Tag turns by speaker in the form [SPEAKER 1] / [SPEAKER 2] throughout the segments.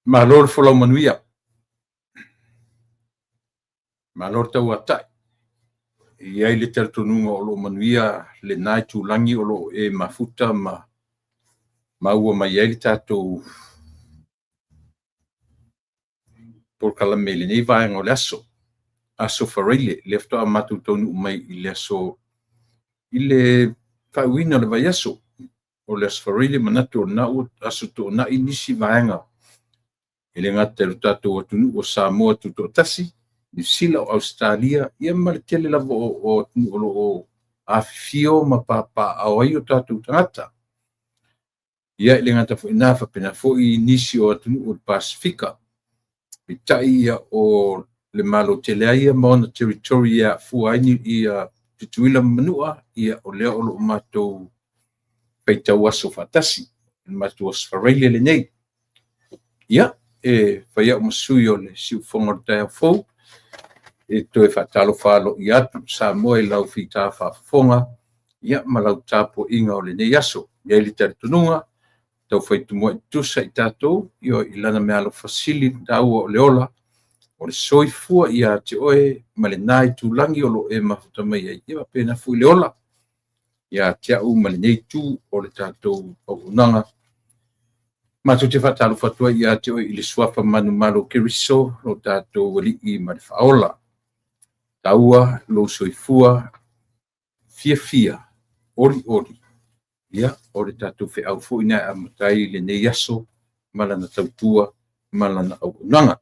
[SPEAKER 1] Malor folau manuia. Malor tau atai. Iai le teratonunga o lo manuia le nai tūlangi o lo e mafuta maua mai ai le tātou porkala me le nei vaenga o le aso whareile le aftoa matu tonu mai i le aso i le whauina le vai aso o le aso whareile manatu o nau aso to na i nisi vaenga i le ngata e tātou atunu o Samoa tuto tasi New Zealand o Australia ia maletele lava o afio ma papa au ai o tātou tangata ia i le ngata fo ina whapena fo i nisi o atunu o Pasifika i tai ia o le malo tele ia maona territory ia fuaini ia tutuila manua ia o lea o lo matou peitau aso fatasi matou Australia le nei ia e whaia o masui o le siufonga o tai fou e toe whatalo whalo i atu Samoa i lau whita whafonga ia ma lau tapo inga o le nei aso ia li taritununga tau whaitumua i tusa i tātou ia i lana mea alo fasili tau o le ola o le soifua ia te oe ma le nai tūlangi o lo e mafuta mai ai ia pena fui le ola ia te au ma le nei tū o le tātou o unanga Matu te whatalu whatua ia te oe i le suafa manu malo keriso o tātou wali i ma le whaola taua lo soifua fia ori ia o le tātou whi au fo ina a matai le nei aso malana tautua malana au unanga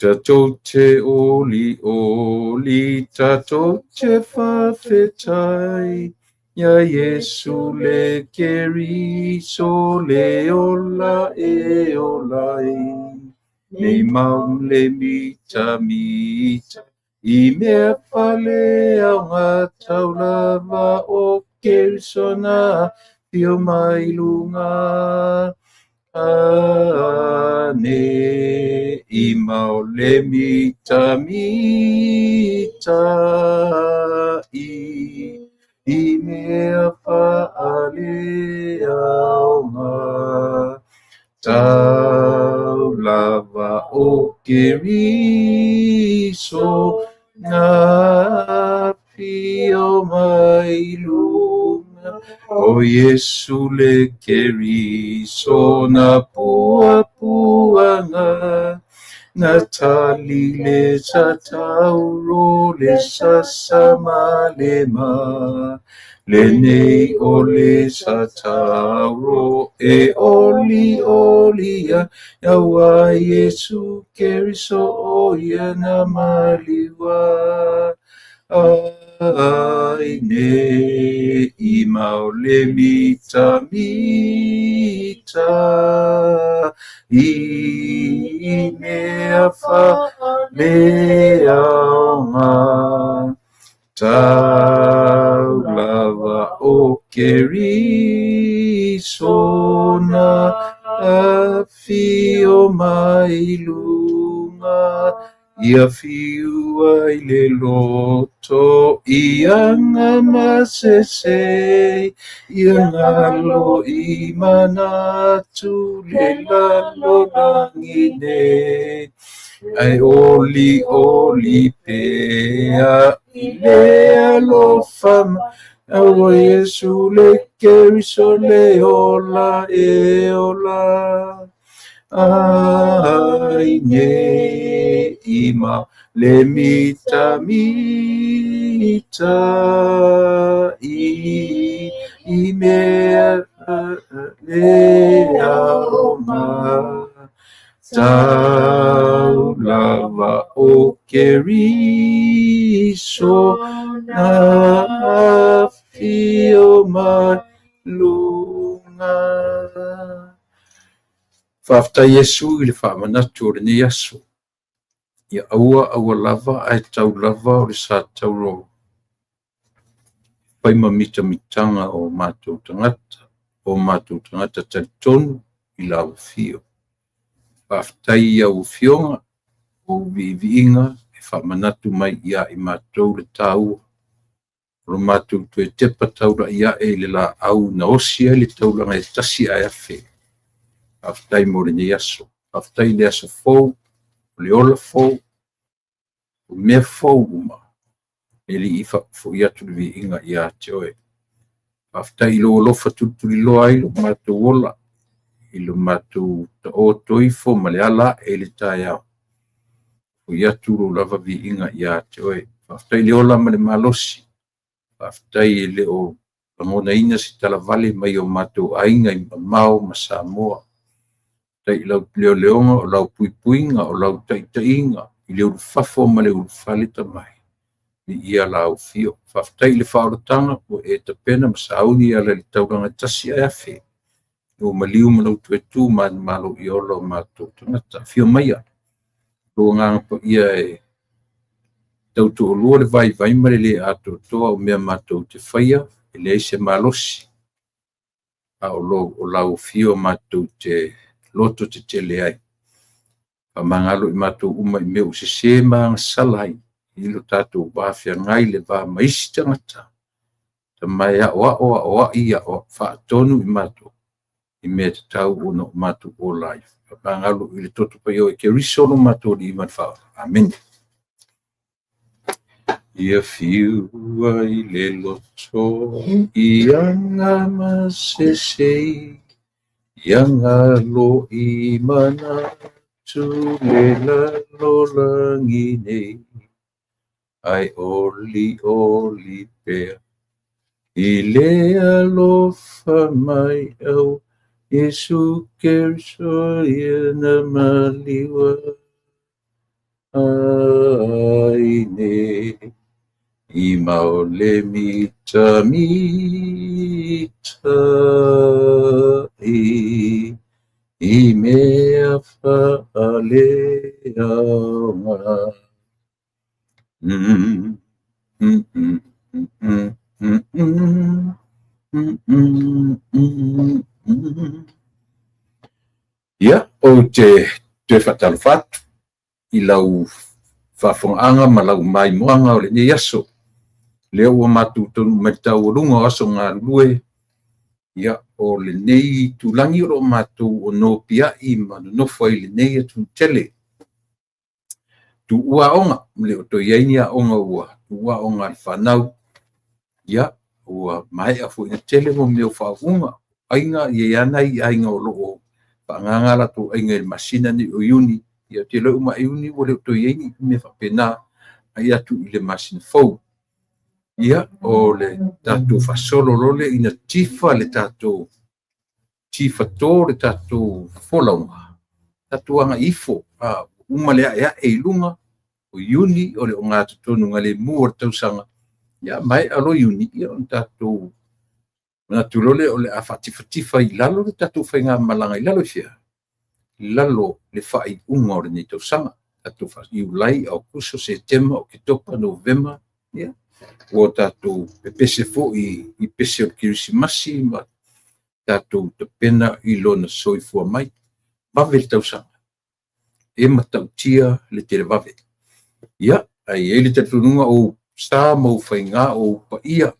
[SPEAKER 1] Tatou te oli, tatou te whawhetai, ia Yesu le keriso le ola e olai, nei mau le mita, i mea pale au ngā tau lava o keriso na pio mai lunga. Ane i mau le mita i mea whaale au ngā tau lava o keriso ngā pio mai lunga. O Yesu le keriso na puapuanga na tali le tatauro le sasamalema le nei o le tatauro e olia yawa Yesu keriso o ia na maliwa Aine i mau le mita i mea whale au ngā tau lava o keriso na fio mai lunga ia fiua i le loto ia ngā masese ia ngalo i manatu le lalo langine ai oli pea i le alofama au Yesu le keriso le ola e ola Aine ima le mita i mea le aoma tau lava o keriso na fio mai lunga Whafta Yesu i le whamanatu o le nei aso. Ia aua lava ai tau lava o le sa tau ro. Pai mitanga o mātou tangata talitonu i la ufio. Whafta ia ufionga o viinga e whamanatu mai ia i mātou le tau lo mātou tue tepa taura ia e le la au na osi e le taulanga e tasi a afe. Aftai mo le ni aso. Aftai le aso fou, le ola fou, o mea fou uma. E li ifa fo ia tu vi inga ia te oe. Aftai lo lofa tuturi loa i lo mātou ola. I lo mātou ta o toifo ma le ala e le tai au. O ia tu lo lava vi inga ia te oe. Aftai le ola ma le malosi. Aftai le o pangona ina si tala vale mai o mātou ainga i mamao ma Samoa. Tai lau leo leonga o lau puipuinga o lau taitainga i leo fafo ma le ulfale tamai. Ni ia lau fio. Aftai le whaoratanga o e tapena ma sauni ala le tauranga tasi a afe. O maliu ma lau tuetu ma malo i ola o mātou tangata. Fio maia. Lo nganga pa ia e tautu o lua le vai mare le ato toa o mea mātou te whaia, e le eise malosi. A o lau fio mātou te loto te tele ai. Pa mangalo i mātou uma i meu se se maanga salai, i lo tātou wāwhia ngai le wā maisi tangata. Ta mai a oa ia o whaatonu i mātou, i mea te tau o no mātou o life. Pa mangalo i le toto pa iau e ke risono mātou li iman whao. Amen. Ia fiu ai le loto i anga masesei, i anga lo i mana tu le lalo langi nei, ai oli pea, i le alofa mai au, Yesu Keriso ia na maliwa ai nei. I mau le mita i mea whaale aunga. Ia, o te whatalwhatu i lau whawhongaanga ma lau mai moanga o le ni aso. Leo o mātou tonu mai tau o runga aso ngā lue. Ia o le nei tūlangi o mātou o no pia i manu no whai le nei atu tele. Tu ua onga, le o to iaini a onga ua. Tu ua onga al whanau. Ia, ua mai a fo ina tele mo meo whaunga. Ainga i anai ainga o loo. Whaangangala to ainga il masina ni o iuni. Ia te leo ma iuni o le o to iaini me whapena. Ai atu i le masina fau. Ia o le tātou whasolo role ina tifa le tātou tifa tō le tātou wholaunga. Tātou anga ifo, uma lea ea e ilunga o iuni o le o ngā tutonu ngā le mua tausanga. Ia mai alo iuni, ia o tātou natulole o le a whatifa i lalo le tātou whainga malanga i lalo fia. I lalo le whai unga o le ni tausanga. Tātou wha iulai au kuso se tema o ki topa November. Ia. O tātou pese fo i pese o kirisimasi ma tātou te pena i lona soifua mai. Vave le tausanga. E matau tia le tere vave. Ia, ai e le tatununga o sa mau whainga o pa ia.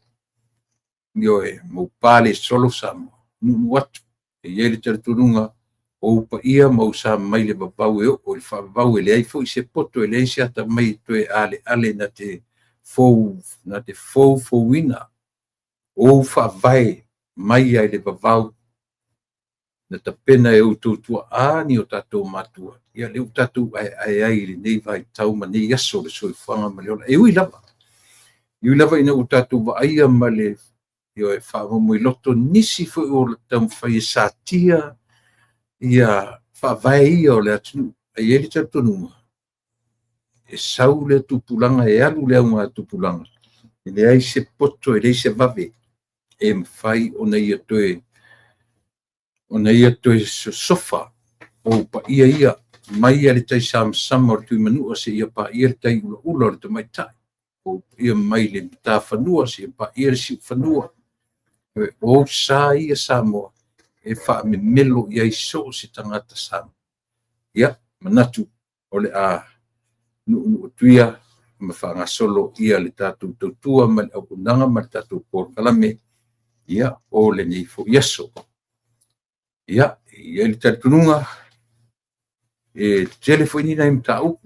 [SPEAKER 1] Mio e mau pale solo sa nunu atu. E le tatununga o pa ia mau sa mai le babau e o le whabau e le aifo i se poto e le isi ata mai toe ale na te fou wina o whawai mai ai le babau na ta pena e ututua ani o tātou matua. Ia leo tātou ai le nei vai tau ma nei aso le soifanga ma leola. E ui lava ina o tātou wa aia ma le io e whaamamo i loto nisi fo o le tau whai sa tia ia whawai ia o le atu. Ai e le tātou e sau le tupulanga e alu le aunga tupulanga. E le ai se poto e le se vave. E mwhai o nei atoe sofa o pa ia mai ale tai sama o tui manua se ia pa ia le tai ula le tamai tai. O ia mai le ta whanua se pa ia le si whanua. O sa ia Samoa e wha me melo ia iso se tangata Samoa. Ia, manatu o le a nu tuia mawhangasolo ia le tātou tautua ma le aupunanga ma le tātou pōkalame ia o le nei fo iaso. Ia le tātununga e telefoni na imtau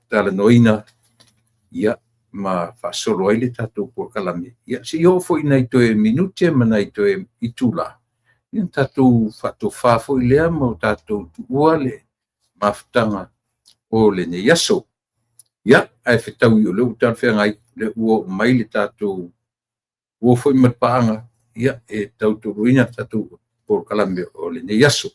[SPEAKER 1] tala noina ia ma whasolo ai le tātou pōkalame. Ia si o fo ina i toe minute mana i toe itula. Ia tātou whato whafo i lea ma o tātou tuua le mawhtanga o le nei aso. Ia, ai whetau i o leu tāwhia ngai le ua mai le tātou ua fo i matpaanga. Ia e tātou ruina tātou pōkalame o le nei aso.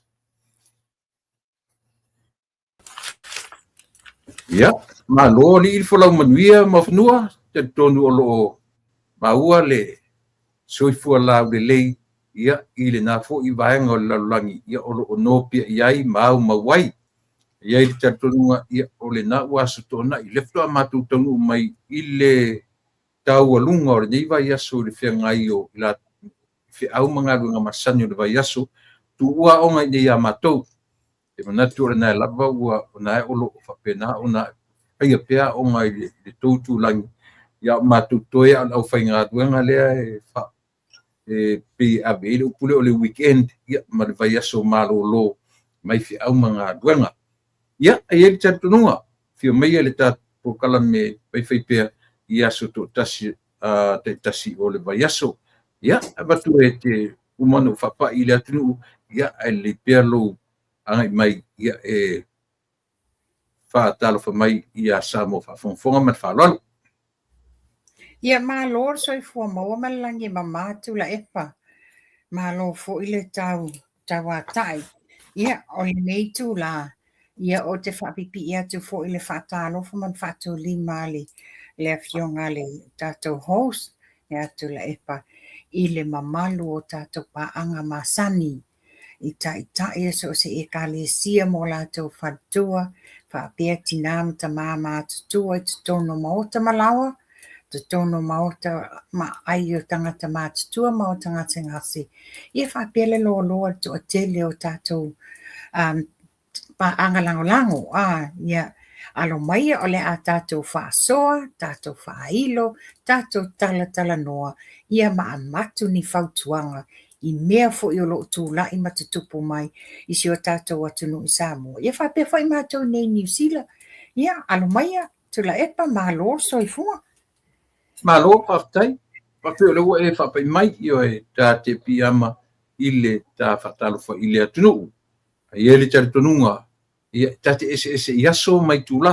[SPEAKER 1] Ia, ma lo li il folau manuia ma whanua, te tonu o lo maua le soifua lau le lei, ia i le nā fo i vaenga o le lalulangi, ia o lo o nopia iai mau mawai. Ia i te tonunga ia o le nā ua asutona i lefto a mātou tonu mai i le tau alunga o le nei vai aso le whia ngai o la whia au mga runga masani o le vai aso, tu ua o ngai nei a mātou. E manatu o le nai lava ua o nai olo o whapena o nai aia pia o ngai le tautu langi. Ia mātou toe al au whai ngā duenga lea e wha. E pe a vele upule o le weekend, ia ma le vai aso malo lo mai whia au mga duenga. Ia, ai e te tununga, whio mai le tā pōkalame whai pia i aso tō tasi, te tasi o le vai aso. Ia, abatu e te umano whapa i le atunu, ia ai le pia lo angai mai, ia e whaatalo wha mai i a Samo whafonga mat whalalo.
[SPEAKER 2] Ia mā lor soi fua maua malangi ma mātu la epa. Mā lo fo i le tau atai. Ia, o le nei tū la. Ia o te whapipi ia tu fo i le whaatalo fo man whātou lima le fionga le tātou host. Ia tu la epa. I le mamalu o tātou paanga masani. I tai so se e ka le sia mo lātou whatua. Whapea tinam ta māma tutua i te tono maota malawa. Te tono maota ma ai o tangata mātutua ma o tangata ngasi. Ia whapea le loa to a tele o tātou pa angalango ia alo mai o le a tātou whaasoa, tātou whailo, tātou tala noa, ia maamatu ni whautuanga, i mea fo i o lo tūla i matutupu mai, i si o tātou atunu i Samoa. Ia whapea fo i mātou nei New Zealand, ia alo mai tula epa malo so i fua.
[SPEAKER 1] Malo whaftai, whapea lewa e whapai mai i o e tā te piama i le tā whatalo wha i le atunu. I ele tari tonunga, tate ese i aso mai tūla.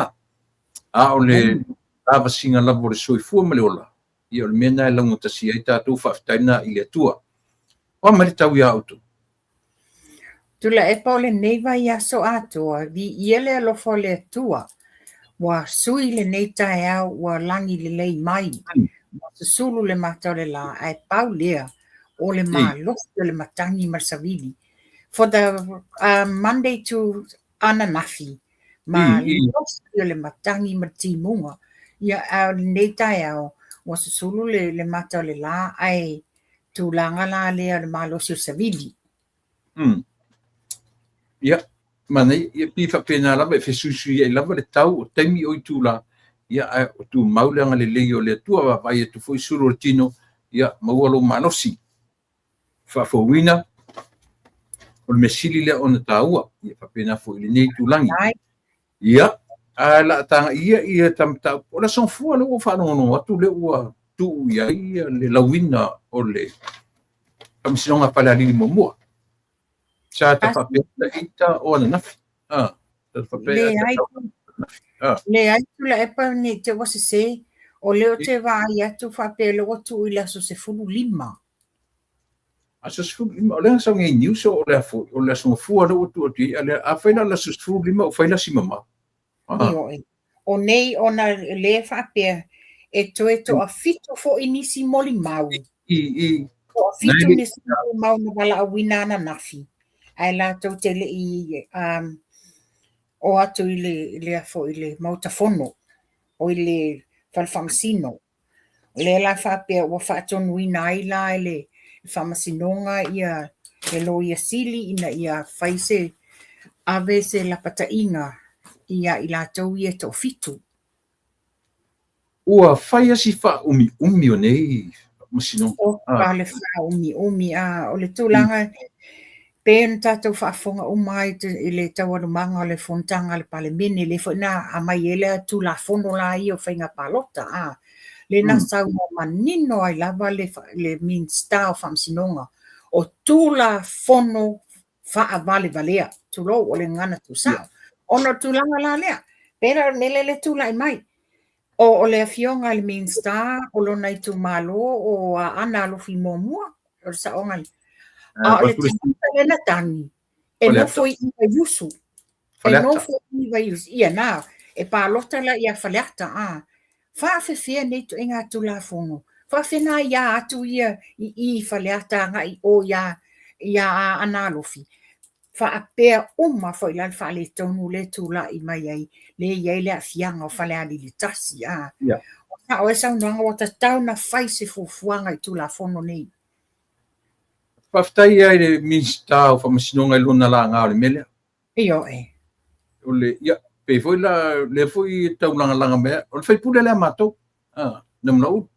[SPEAKER 1] A o le lava singa lavo le soifua ma le ola. I o le mena e lango tasi ai tātou whaftaina i le atua. O mari tau i auto.
[SPEAKER 2] Tula e pa o le neiva i aso atua, vi iele alofo le atua. Wa sui le neita e au, wa langi le lei mai. Wa susulu le matau le la, ai pau lea, o le maa losto le matangi marsavili. For the Monday to Ananafi, ma losto le matangi martimunga. Ia au le neita e au, wa susulu le matau le la, ai tu langa la lea le maa losto savili.
[SPEAKER 1] Ia. Mana ia pifa pena lava e fesusu ia lava le tau o taimi o itula ia o tu maulanga le lei o le tua wa vai tu foi suru tino ia maualo manosi fa fowina o le mesili le ona taua ia fa pena fo ile nei tulangi ia ala tanga ia tamta o la son fu lo fa no atu le ua tu ia le lawina o le kamsinonga pala li momo sa ta papel ita o na ta papel
[SPEAKER 2] le ai tu la epa ni te wasi se o leo te va ia tu papel o tu ila so se fulu lima
[SPEAKER 1] aso se fulu lima o le sa ngai news o le so fu o tu ti ale a faina la so fulu lima o faina si mama
[SPEAKER 2] o nei ona le papel e to a fito fo inisi moli mau o fito nisi mau na bala awina na nafi ai la tau tele i o atu i le afo i le mautafono o i le falfamasino. Le la whapea ua whaatonu ina ai la i le whamasinonga ia le lo ia sili ina ia whaise ave se la patainga ia i la tau ia to fitu.
[SPEAKER 1] ua fai asi umi o nei masino.
[SPEAKER 2] O pale umi o le tūlanga pen tātou whaafonga umai i le tawarumanga o le fontanga le pale mini le whana a mai ele tūla fono la i o whainga palota le nasa ua manino ai lava le minsta o whamsinonga o tūla fono wha vale valea tūlo o le ngana tu sao ono tūlanga la lea pera nele le tūla i mai o le fionga le minsta o lo nai tu malo o ana lo fi momua o sa onga o le tūla le na tangi e no foi i yusu e no foi i yusu ia na e palota la ia faleata Whaafewhia nei tu inga tu la fono. Whaafena ia atu ia i whaleata ngai o ia analofi. Whaapea foi la whale tonu le tu la i mai ai. Le iei le afianga o whale ali li tasi. O e sau nanga o tatau na whai se fufuanga i tu la fono nei.
[SPEAKER 1] Whaftai ai le minsta o whamasinonga i luna la ngā o le melea.
[SPEAKER 2] Io
[SPEAKER 1] O le, pe foi le foi tau langa mea o le fai pule le matou na mlau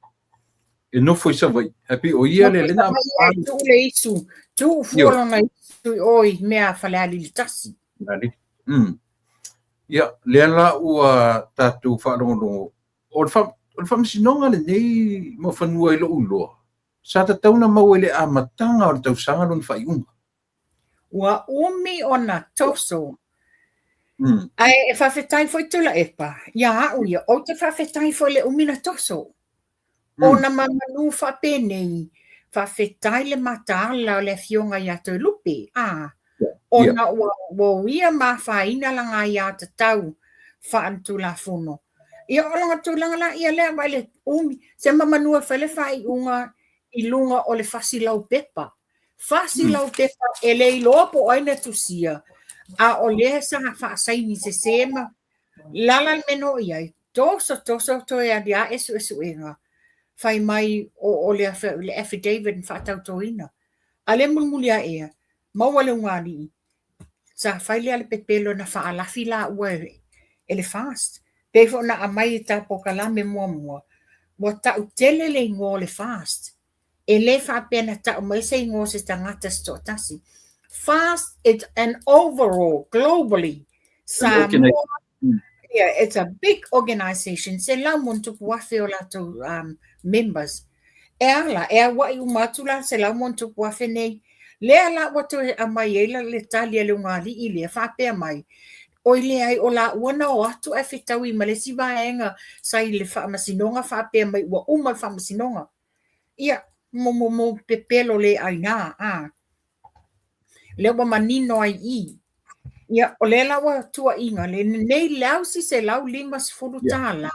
[SPEAKER 1] e no foi sa vai happy o ia le na
[SPEAKER 2] tu le isu tu fuolo na isu oi mea fale ali tasi
[SPEAKER 1] ali ia le la ua tatu fa longo o fa sinonga le nei mo fanua i lo ulo sa ta tau na mau ele a matanga o tau sanga lon fai
[SPEAKER 2] ua umi ona toso ai e whawhetai foi tula epa. Ia uia, o te whawhetai foi le umina toso. O na mamanu whapenei, whawhetai le mataala o le fionga ia te lupe. O na ua ia ma whaina langa ia te tau whaantu la fono. Ia o langa tūlanga la ia lea mai le umi. Se mamanu a whele whai unga i lunga o le whasilau pepa. Whasilau pepa e le ilopo oina tusia. O le sa whaasaini se sema lala meno iai toso to e adia esu inga whai mai o le affidavit whaatau toina a le mulmulia ea maua le ungani sa whai le ale pepelo na whaalafi la ua e le fast pefo na amai ta pokalame mua wa tau tele le ngō le fast e le whaapena tau mai se ngō se tangata stotasi fast and overall globally it's a big organization se la montu puafe o lato members wai umatula se la montu puafe nei le ala watu amaiela le talia le ngali ile fape mai o ile ai o la wana o atu e fitawi malesi vaenga sai le famasinonga fape mai wa uma famasinonga ia mo pepelo le aina le wa manino ai ia o le lawa tua inga le nei lausi se lau limas furu tala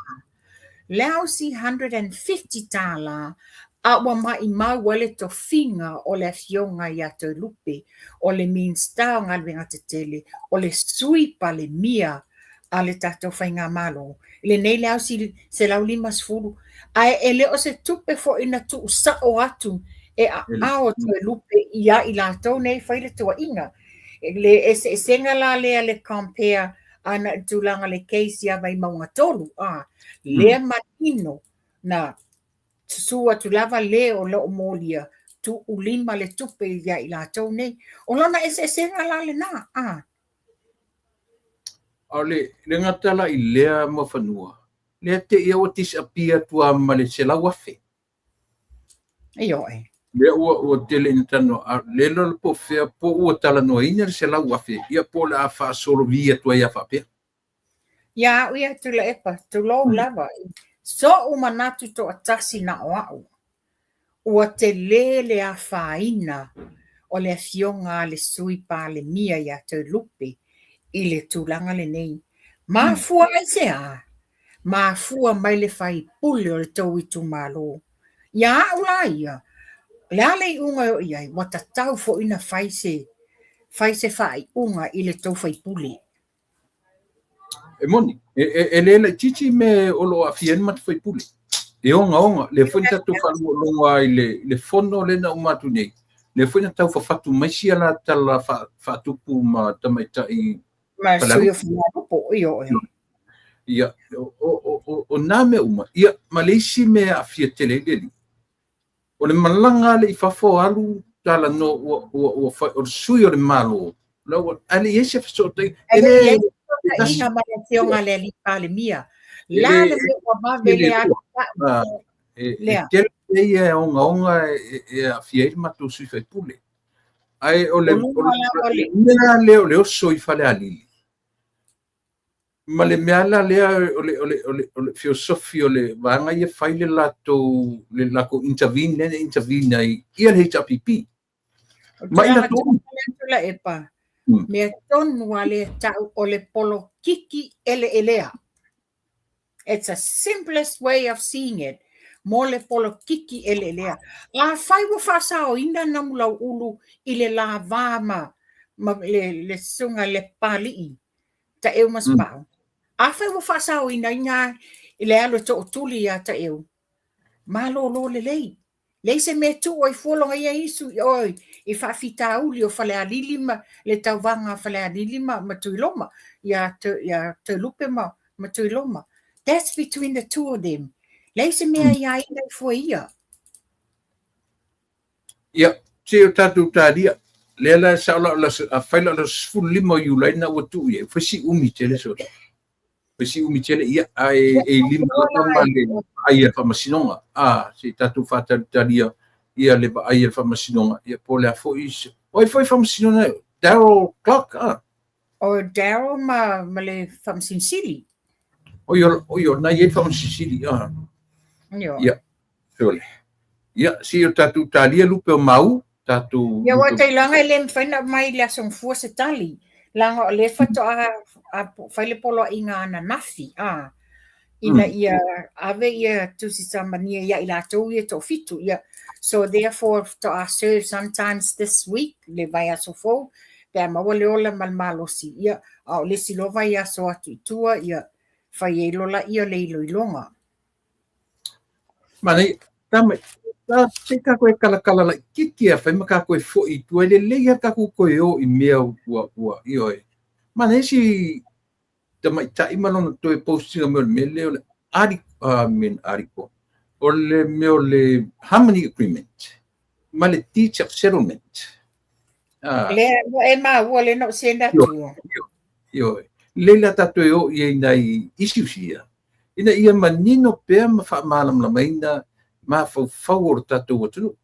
[SPEAKER 2] lausi 150 tala a wa mai mau wale to finga o le fionga ia te lupe o le minsta ngal venga te tele o le suipa le mia a le tato whainga malo le nei lausi se lau limas furu a ele o se tupe fo ina tu sa o atu o te lupe ia i lato nei whaile tua inga le senga la le compare ana tulanga le case ia vai maunga tolu le matino na sua tulava le o lo molia tu ulima le tupe ia i lato nei o lona senga la le na
[SPEAKER 1] le ngatala i lea mafanua le te ia o tis apia tua male se la wafe le o tele intano le lo po fe po o tala no ina se la wafe ia po la fa solo via tua ia fa pe
[SPEAKER 2] ia ia tu la epa tu lo lava so o manatu to atasi na o te le a faina o le fionga le sui pa le mia ia te lupe i le tulanga le nei ma fua se ma fua mai le fai pule o le tau i tu malo ia ulaia le ale unga iai wata tau fo ina fai se fai unga i le tau fai pule
[SPEAKER 1] e moni e le chichi me o lo afien mat fai pule e onga le fonta tu fa longa i le fono le na umatu nei le fonta tau fa fatu mai sia la tala fa tupu ma tamaita i
[SPEAKER 2] ma suio fo ia
[SPEAKER 1] o nā mea uma. Ia, ma leisi mea afia tele leli. O le malanga le i fafo alu tala no o sui o le malo. Lau, ale iese fasotai.
[SPEAKER 2] Ele ina malafionga le li pale mia. La le wa ma vele a
[SPEAKER 1] tele ia onga e afia i matu sui fai pule. Ai o le mea leo soi fale alili. Ma le mea la lea o le filosofi o le vanga ia fai le lako intervene ai ia le HRPP. Ma ina tō.
[SPEAKER 2] La epa. Mea tonu ale tau o le polo kiki elea. It's a simplest way of seeing it. Mo le polo kiki elea. A fai wa fasao ina namulau ulu i le la vama le sunga le pali ta eu mas pau. A fai wa fasao ina i le alo to tuli a ta eu. Malo lo le lei. Lei se me tu oi folonga ia isu oi i fa fita uli o fale alilima le tauwanga fale alilima ma tuiloma ya te lupe ma tuiloma. That's between the two of them. Lei se mea ia ina i fua ia.
[SPEAKER 1] Ia, se o tatu tāria. Lela saola a faila la sfulima i ulaina ua tu ia. Fasi umi tele so. Fasi umi tele ia e lima lama le aia whamasinonga. Se tatu whataria ia le aia whamasinonga. Ia pole a fo is. Oi foi whamasinonga. Darryl Clark.
[SPEAKER 2] O Darryl ma le whamasinsili.
[SPEAKER 1] Oi, na ia whamasinsili. Ia, sole. Ia, si o tatu tāria lupe o mau. Tatu.
[SPEAKER 2] Ia wa tai langa le mfaina mai le asong fua se tali. Langa le fato a faile polo inga ana nafi. Ina ia ave ia tusi samania ia ila tau ia to fitu ia. So therefore to serve sometimes this week le vai aso fo. Pea maua le ola malmalosi ia. Au le silova ia so atu itua ia. Fai e lola ia le ilo ilonga.
[SPEAKER 1] Mane, tamai. Se kako e kala la kiki a fai makako e fo i tu ele leia kako ko o I mea ua ioi. Mana esi tamai tai malona to e posting o me le ariko o le le harmony agreement. Ma le teacher settlement.
[SPEAKER 2] Le e ma ua le no senda tu.
[SPEAKER 1] Ioi. Leila tato e o i nei isusia. Ina ia manino pea ma fa malam la maina ma fau o tatou atu.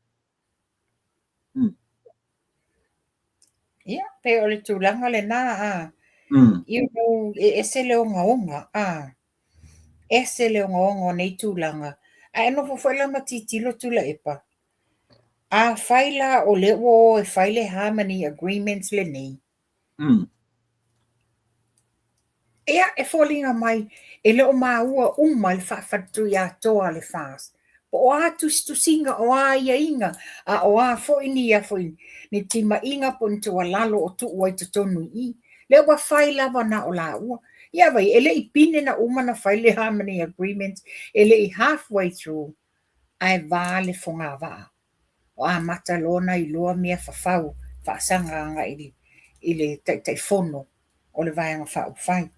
[SPEAKER 2] Ia, pe o le tūlanga le nā Iu ese le onga. Ese le onga nei tūlanga. A eno fo ma titilo tula epa. A faila o le o e faile harmony agreements le nei. Ia e fōlinga mai e le o maua uma le whawhatu ia toa le whās. O a tu singa o a ia inga a o a fo ini ia fo ini ni tima inga pon tu lalo o tu wai tu tonu I le wa fai lava na o la ua ia vai ele I pine na uma na fai le harmony agreements ele I halfway through ai vale fonga va o a mata lona I loa mea fafau fa sanga anga I le tai fono o le vai anga fa fai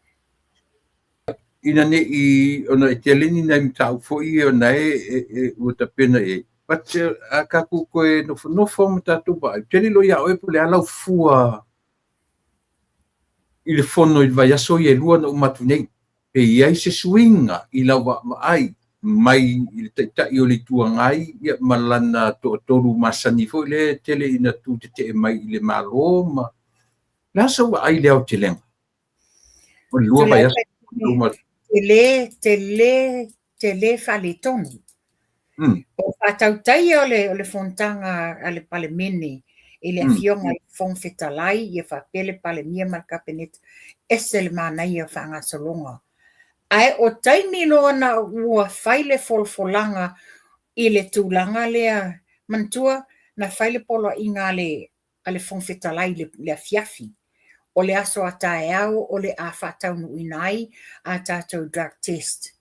[SPEAKER 1] ina ne I ona e teleni na mtau fo I ona e uta pena e but a kaku ko e no form tatu ba tele lo ya o le ala fua I le fono I vai aso e lua na umatu nei pe ia se swinga I la wa ai mai I ta I o le tuangai ia malana to toru masani fo le tele ina tu te mai I le maloma la so ai le o telenga o lua vai aso
[SPEAKER 2] Tele fale tonu. O whatautei o le fontanga a le pale mene, e le fionga I fong fetalai, I whapele pale mia markapeneta, ese le manai o whanga solonga. Ai o taimi loana ua whaile folfolanga I le tūlanga lea mantua, na whaile polo I ngā le fong fetalai le afiafi. O le aso a tae au, o le a whataunu inai, a tātou drug test.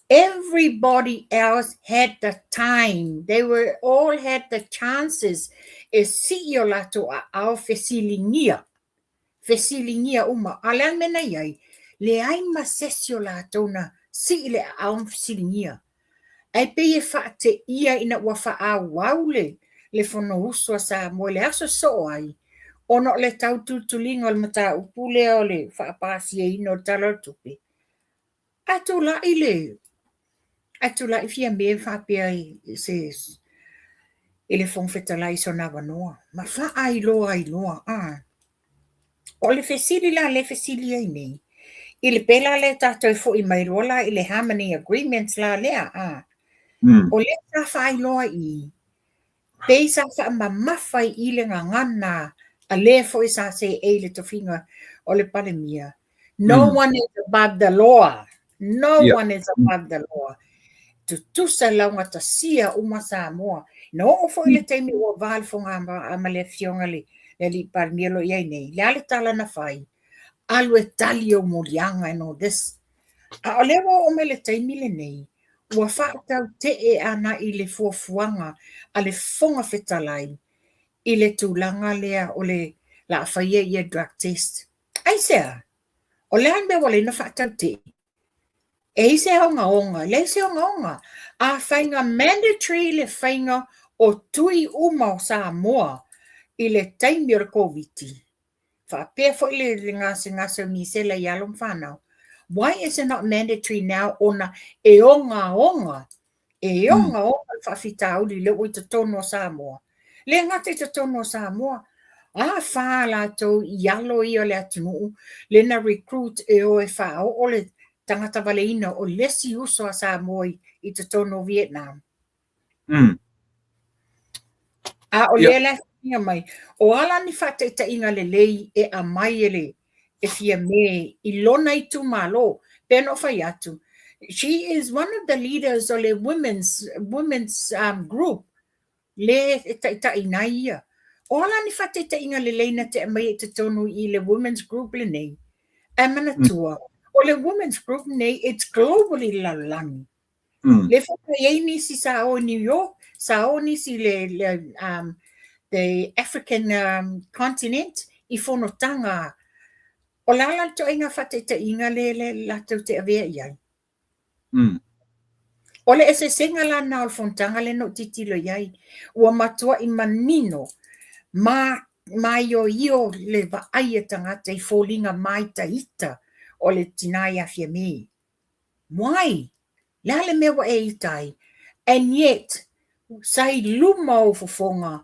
[SPEAKER 2] Everybody else had the time. They all had the chances. E si o lato a au fesilingia uma. Alan mena iai, le ai ma sesio lato na si ile aum silingia. Ai pe e whaate ia ina ua whaau le fono usua sa mo le aso so ai. Ono le tau tutulinga o le mata upule o le whaapasi e ino talo tupe. Atu la i fia me whaapea se ele fongfeta lai so na wanoa. Ma wha ai loa. O le fesili la le fesili ai nei. Ile pela le tato e fo i mairola ile harmony agreements la lea O le ta whai loa i. Peisa wha mamawhai i le ngana a le fo i sa se e le tofinga o le palemia. No one is above the law. No one is above the law. Tutusa launga ta sia uma Samoa. No o fo i le teimi o valfonga ama le fionga le li parmielo iai nei. Le ale tala na whai. Alu e tali o morianga and all this. A o lewa o me le teimi le nei. Ua whaatau te e ana i le fuafuanga a le fonga whetalai i le tūlanga lea o le la whaia i a drug test. Ai sea, o lea me wale na whaatau te e se onga, le se onga, a whainga mandatory le whainga o tui uma o Samoa i le taimi o le COVID. Whapea fo i le ngase ni se la yalom whanau. Why is it not mandatory now ona e onga? E onga whawhitauri le ui te tono Samoa. Le ngate te tono Samoa. A whala tau i alo i o le atunu. Le na recruit e o e whao o le tangata waleina o lesi uso a Samoa i te tono Vietnam. A o le la fia mai. O ala ni whate ta inga le lei e a mai ele. E fia me I lona I tu malo peno fai atu. She is one of the leaders of the women's group. Le ta ina ia. O ala ni whate ta inga le leina te mai te tonu I le women's group le nei. E mana tua. O le women's group nei, it's globally lalangi. Le whaka ei nisi sa o New York, sa o nisi the African continent, I whanotanga. O lala to inga whate te inga le lato te avea iai. O le ese senga la na o fontanga le no titilo iai. Ua matua I manino. Ma io le va aia tangata I fōlinga mai ta ita o le tinai a fia me. Why? Lale mewa e itai. And yet, sai luma o fofonga,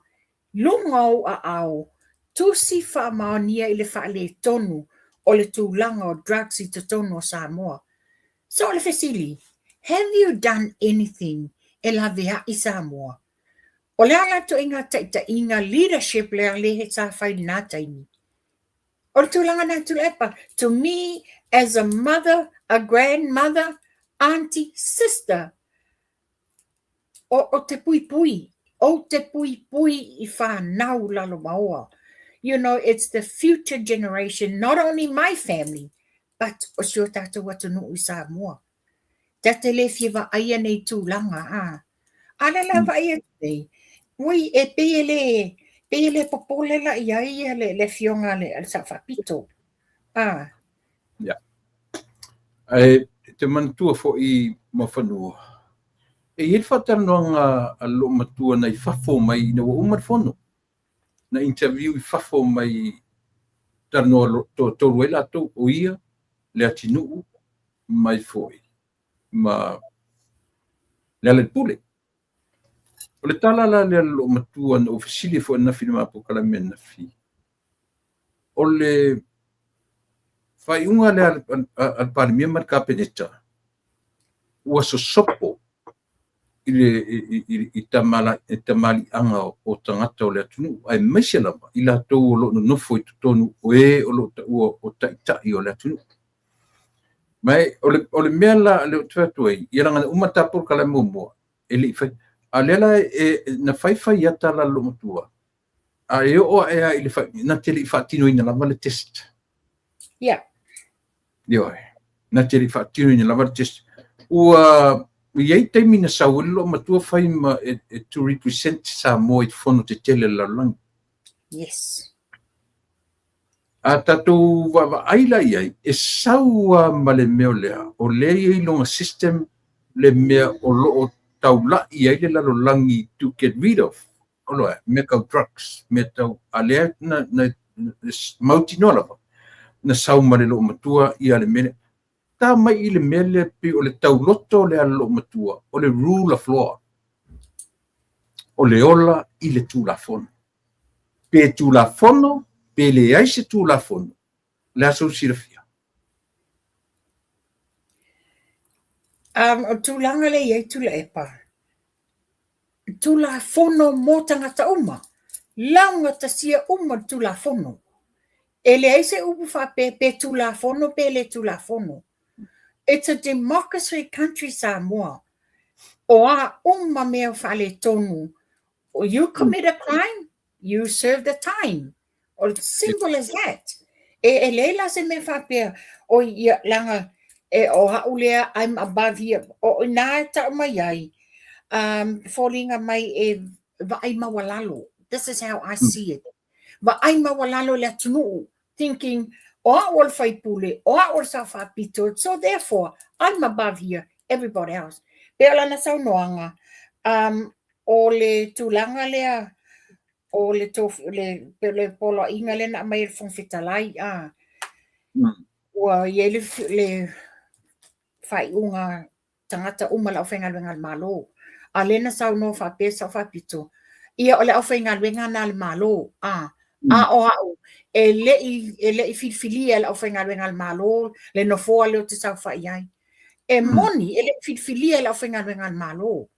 [SPEAKER 2] lunga o a ao, tusi wha maonia I le wha le tonu, o le tūlanga o drugs I te tono o Samoa. So le fesili, have you done anything e la vea I Samoa? O le ala to inga ta inga leadership le ale he sa whai nā taimi. O le tūlanga nā tūlepa, to me as a mother, a grandmother, auntie, sister, o te pui I whanau lalo maoa. You know, it's the future generation, not only my family, but o sio tātou atunu I Samoa. Tate le whiwa aia nei tūlanga, Ale la vai nei. Ui, e pele popole la ia le fionga le sa whapito.
[SPEAKER 1] Yeah. Te mantua fo I mawhanua. E hir whatanoanga a lo matua nei whafo mai na wa umar whono. Na interview I whafo mai tanoa to ruela to o ia le atinuu mai foi. Ma le pule. O le tala la le lo matua na ofisili fo na filma po kala men na fi. O le fai unga le al parmia mar kapeneta. Ua so sopo I tamali anga o tangata o le atunu. Ai meselama I la tau o lo no nofo I tutonu o o lo ta ua o tai o le atunu. Mai o le mea la le tuatui. I ranga umata por kala momoa. Eli fai. A lela na fai ata la lo matua. A o I le fai. Na tele fatino ina lava le test.
[SPEAKER 2] Yeah.
[SPEAKER 1] Yo. Na tele fatino ina lava le test. Ua iei taimi na saulo matua fai ma to represent Samoa I fono te tele la lang.
[SPEAKER 2] Yes.
[SPEAKER 1] A tatou wawaaila iai, e saua ma le mea o lea, o lea iai longa system le mea o loo taula iai le lalolangi to get rid of. Oloa, me kau drugs, me tau, a lea na mautinola pa, na sau ma le loo matua ia le mene. Tā mai i le mea le pi o le tauloto le ala loo matua, o le rule of law. O le ola i le tulafono. Pe tulafono, pe le aise tulafono. Le aso sirafia.
[SPEAKER 2] O tūlanga le iai tula epa. Tulafono mo tangata uma. Launga tasia uma tulafono. E le aise upu whape pe tulafono pe le tulafono. It's a democracy country Samoa. O a uma mea whale tonu. Or you commit a crime, you serve the time. Or simple as that. E leila se me whapea o ia langa o haulea I'm above here. O nā ta mai ai. Falling mai e vai mawalalo. This is how I see it. Vai mawalalo le tunu. Thinking, o all fai pule, o all sa whapito. So therefore, I'm above here, everybody else. Pela na sau noanga. O le tūlanga lea, o le tofu, le polo inga le na mai fong fitalai, ua ye le fai unga tangata uma la ofenga wenga malo. A le na sau no fa pesa fa pito. Ia o le ofenga wenga na malo, o e le I filfilia la ofenga wenga malo, le no foa le o te sau fa iai. E moni, e le filfilia la ofenga wenga malo.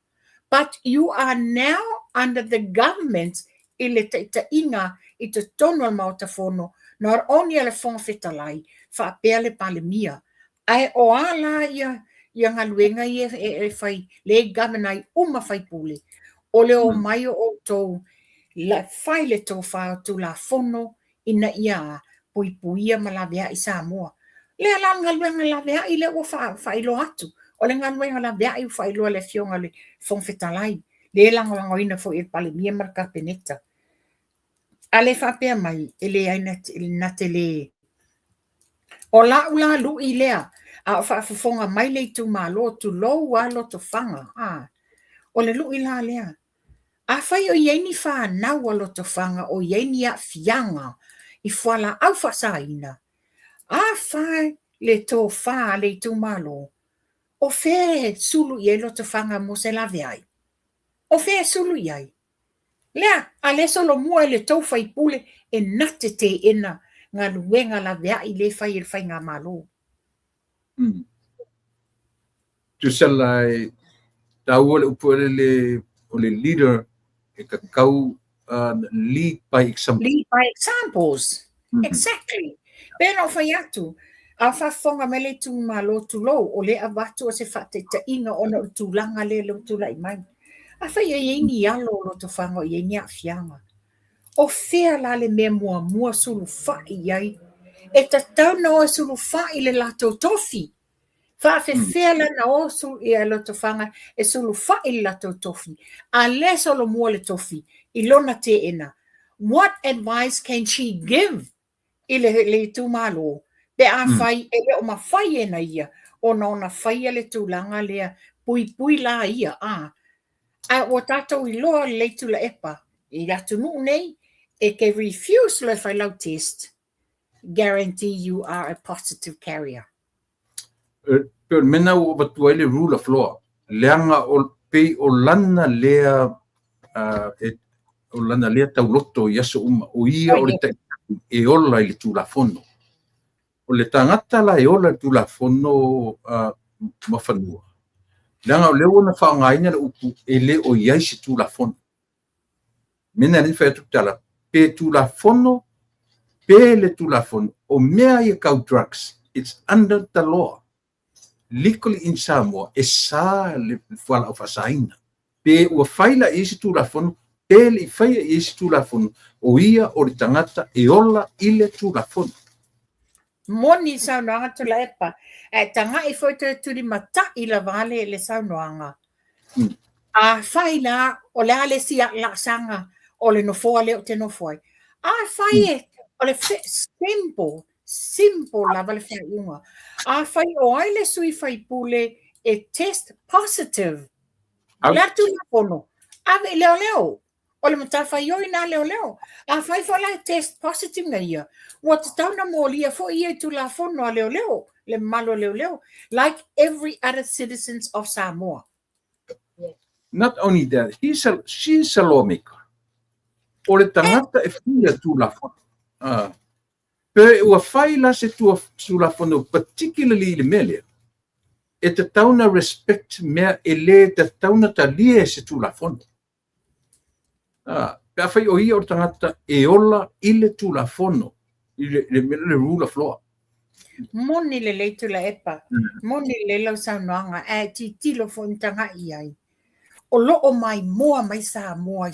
[SPEAKER 2] But you are now under the government I le te inga I te tono al mautafono, not only le fong fitalai, fa pele palemia. Ai o ala ia ngaluenga e fai le gamanai uma fai pule. O le o mai o tau la fai le tau fa tu la fono ina ia pui puia malavea I Samoa. Le ala ngaluenga lavea I le o fai lo atu. O le ngaluenga lavea I fai lo le fionga le fong fitalai. Le lango ina fo I palemia marka peneta. Ale whapea mai, ele aina na te le. O la ula lu I lea, a whaafufonga mai le tu malo, tu lou a lo to whanga. O le lu I la lea. A whai o yeini wha nau a lo to whanga, o yeini a fianga, I whala au whasaina. A whai le to wha le tu malo. O whe sulu I lo to whanga mo se la veai. O whe sulu I ai. Lea, a le solo mua le tau fai pule e nate te ena ngā luenga la vea I le fai ngā malo.
[SPEAKER 1] Tu salai tau ole upole o le leader e ka kau lead by example.
[SPEAKER 2] Lead by examples. Exactly. Pena o fai atu. A whafonga me le tu malo tu lo o le avatu o se whate ta inga ona o tu langa le tu lai mai. A whai e ni alo lo to whanga I ni a fianga. O whea la le mea mua sulu whai ai. E ta tau na o sulu whai le lato tofi. Whea la na o sulu I a lo to whanga e sulu whai le lato tofi. A le solo mua le tofi. I lona te ena. What advice can she give? I le tu malo. Pe a whai e le o ma whai ena ia. O na ona whai le tu langa lea pui la ia. A o tātou I loa le tu la epa, I ratu nuu nei, e ke refuse le whai lau test, guarantee you are a positive carrier.
[SPEAKER 1] Pero mena o batua le rule of law. Leanga o pei o lana lea tauloto I aso uma, o ia o le e ola I le tulafono. O le tangata la e ola le tulafono mawhanua. Leanga o leo na whaangaina le upu e le o iai se tulafono. Mena ni whai atu tala, pe tulafono, pe le tulafono, o mea I kau drugs, it's under the law. Legally in Samoa, e sa le whala o whasaina. Pe ua whaila I se tulafono, pe le whaia I se tulafono, o ia o le tangata e ola I le tulafono.
[SPEAKER 2] Moni saunoanga tu la epa. E tanga I foi te turi mata I la vale le saunoanga. A whai la o le ale si la sanga o le nofoa le o te nofoa. A whai ole simple lava le whaiunga. A whai o ai le sui whai pule e test positive. Latu na pono. Ave leo. Ole mata whai oi na leo. A whai whala test positive na ia. What tauna mo lia fo ia tu la fono a leo. Le malo leo. Like every other citizens of Samoa.
[SPEAKER 1] Not only that, she's a lawmaker. O le tangata e fia tu la fono. Pe ua whai la se tu la fono, particularly le mele. E te tauna respect mea e le te tauna ta lie se tu la fono. Pe a whai o ia o tangata e ola i le tu la fono, i le rule of law.
[SPEAKER 2] Moni le leitu la epa. Moni le lau saunoanga e ti tilo fo intanga iai. O loo mai moa mai Samoa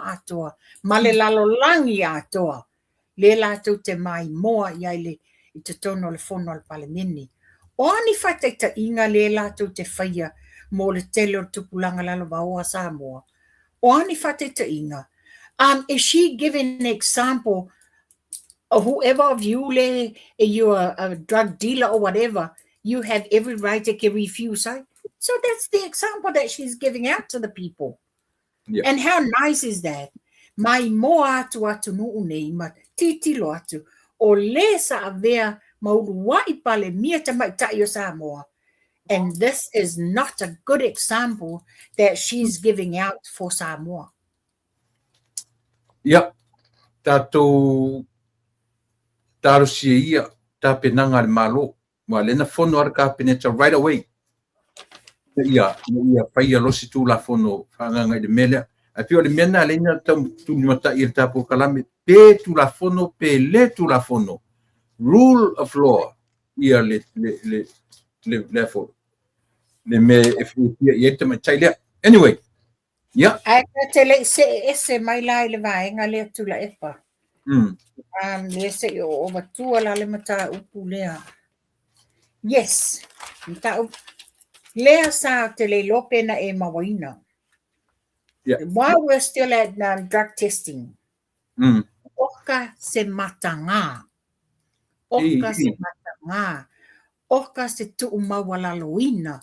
[SPEAKER 2] atoa. Ma le lalolangi atoa. Le lātou te mai moa iai le i te tono le fono al palemini. O ani whataita inga le lātou te whaia mo le tele o tupulanga lalo maoa Samoa. O ani whataita inga. Is she giving an example of whoever of you le, you're a drug dealer or whatever, you have every right to refuse, right? So that's the example that she's giving out to the people.
[SPEAKER 1] Yeah.
[SPEAKER 2] And how nice is that? Mai moa atu nuu nei, ma titilo atu. O le sa avea mauluai pale mia te maitai o Samoa. And this is not a good example that she's giving out for Samoa.
[SPEAKER 1] Yeah. Tātou sia ia tā penanga le malo. Wa lena fono ar ka peneta right away. Ia whaia losi tū la fono whanganga i le mele. A pio le mena leina tam tu ni mata i ta po kalame pe tu la fono pe le tu la fono. Rule of law. Ia le fono. Le me if ia te mai le. Anyway. Yeah.
[SPEAKER 2] Ai te le se mai lai le vaenga le tu la epa. Le se o vatua la le mata upu lea. Yes. Mata upu. Lea sa te le lope na e mawaina.
[SPEAKER 1] Yeah.
[SPEAKER 2] While we're still at drug testing, oka se matanga. Oka se matanga. Oka se tu'umawalaloina.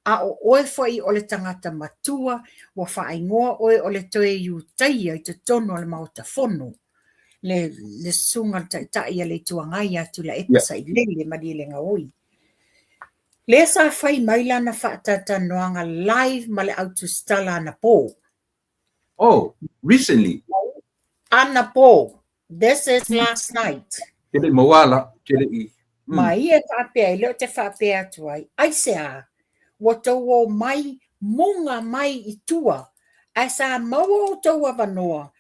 [SPEAKER 2] A o oe whai o le tangata matua, wa whaingoa oe o le toe iu taia i te tono le mauta fono. Le sunga taia le tuangai atu la epasa i lele madi le ngaoi. Le sa whai maila na whaatata noanga live ma le autostala na po.
[SPEAKER 1] Oh, recently.
[SPEAKER 2] Ana po. This is last night.
[SPEAKER 1] Kele mawala, kele i.
[SPEAKER 2] Ma ia whaapea, leo te whaapea atu ai. Ai se a, wato mai, munga mai i tua. A sa maua o taua wanoa.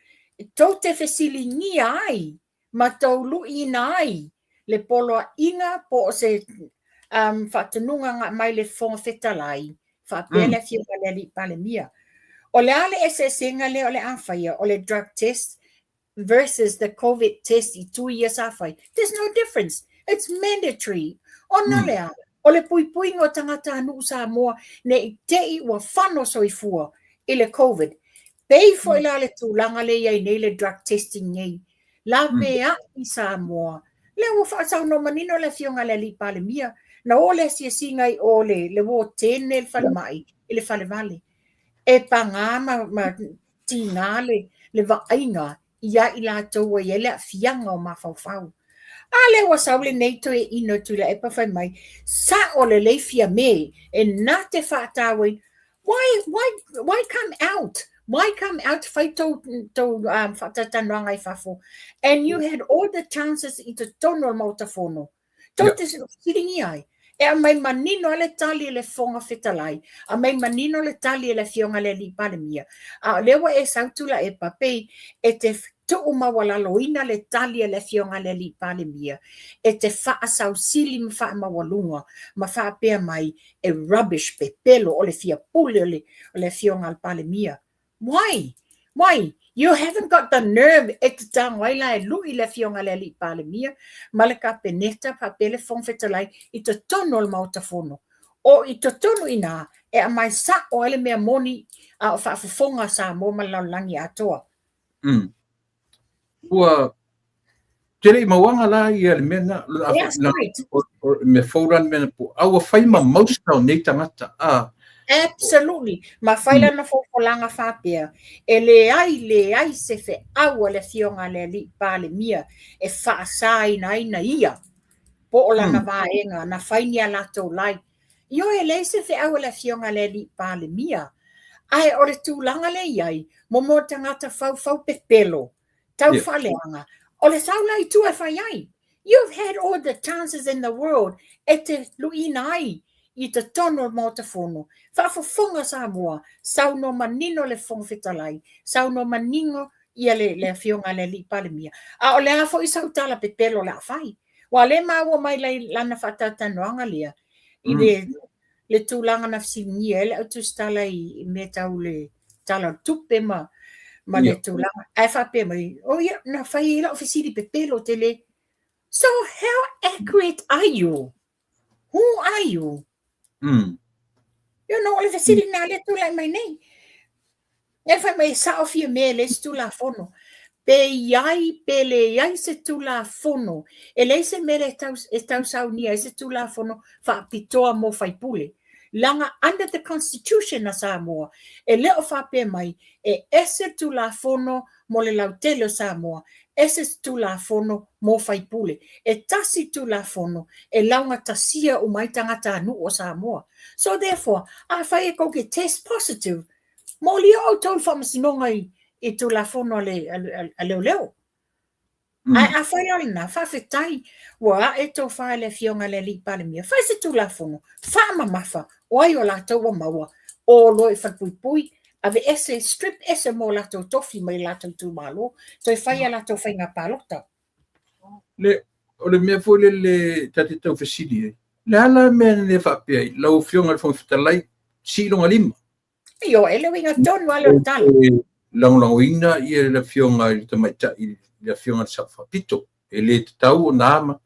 [SPEAKER 2] Tau te whesili ngia ai. Ma tau luina ai. Le polo inga po se whatanunga ngā mai le whonga whetalai. Whaapea le whiunga le li pale mia. O le ale SSNga le o le awhaia, o le drug test versus the COVID test i 2 years awhai. There's no difference. It's mandatory. O na lea, o le pui ngo tangata anu Samoa, ne i te i ua whano soifua i le COVID. Pei fo i la le tūlanga le iai nei le drug testing nei. La mea i Samoa. Le ua whaasau no manino le whiunga le li pale mia. Na o le sia singai o le wo tene le whale mai, i le whale vale. E panga ma tina le vaainga ia i la taua i ele a fianga o mawhauwhau. A le wa saule nei to e ino tu la epa whai mai, sa o le leifia me, e nā te whaatawai, why come out? Why come out whai tau whatatanoanga i whafo? And you had all the chances i te tono mautafono. Tau te siringi ai. E a mai manino le tali le whonga whetalai. A mai manino le tali le whionga le li palemia. A lewa e sautula e papei e te tu'u mawalaloina le tali le whionga le li palemia. E te whaasau sili ma wha mawalunga. Ma wha pia mai e rubbish pe pelo o le whia pule o le whionga le palemia. Why? Why? You haven't got the nerve e te tāngaila e lui le whionga le li palemia. Malaka peneta pa pele whongwhetalai i te tono le mautafono. O i te tono ina e a mai sa o ele mea moni a o whaafufonga sa mo malaulangi atoa.
[SPEAKER 1] Ua Tele mawanga la ia le mena me fauran mena po au fai ma most tau nei tangata
[SPEAKER 2] absolutely ma faila na fofolanga fapia le ai se fe au le fionga le li pale mia e fa sai na ia po ola na vaenga na faini ala to lai yo le se fe au le fionga le li pale mia ai o le tūlanga le iai mo tangata fau pepelo tau faleanga o le saulai tu e whai ai. You've had all the chances in the world e te luina ai i te tono mo te whono. Whaafofonga sa mua, sau no manino le whongwhitalai, sau no maningo ia le fionga le li palemia. A o le afo i sau tala pepelo la whai. Wa le maua mai le lana whatatanoanga lia. I le tūlanga na fsinia, le autu stala i me tau le tala tupe ma le tūlanga. Ai whape mai, na whai ila ofisiri pepelo te le. So how accurate are you? Who are you? You know, le fasiri na le tūlai mai nei. E whai mai sa ofia me le tūla fono. Pe le iai se tūla fono. E le se mere e tau saunia, e se tūla fono wha pitoa mo whai pule. Langa under the Constitution na Samoa. E leo whape mai, e ese tūla fono mo le lautelo Samoa. Ese tūla fono mo whai pule. E tasi tūla fono, e launga tasia o mai tangata anu o Samoa. So therefore, a whai e kau ke test positive. Mo li o tau whamasinonga i tūla fono a leo. Ai a whai alina, whawhetai, wa e tō whae le fionga le li palemia. Whai se tūla fono, whaama mafa, o ai o lātou o maua, o loe whakpuipui, ave ese strip ese mo lātou tofi mai lātou tū malo, toi whai a lātou whai ngā pālota.
[SPEAKER 1] O le mea fōle le tate tau whesiri e. Le ala mea ne whapea i, lau fionga le whangwhitalai, si longa lima.
[SPEAKER 2] Io, e le winga tonu ala o tala.
[SPEAKER 1] Langolango ina i e le fionga i tamaita i le fionga le whapito. E le te tau o nāma.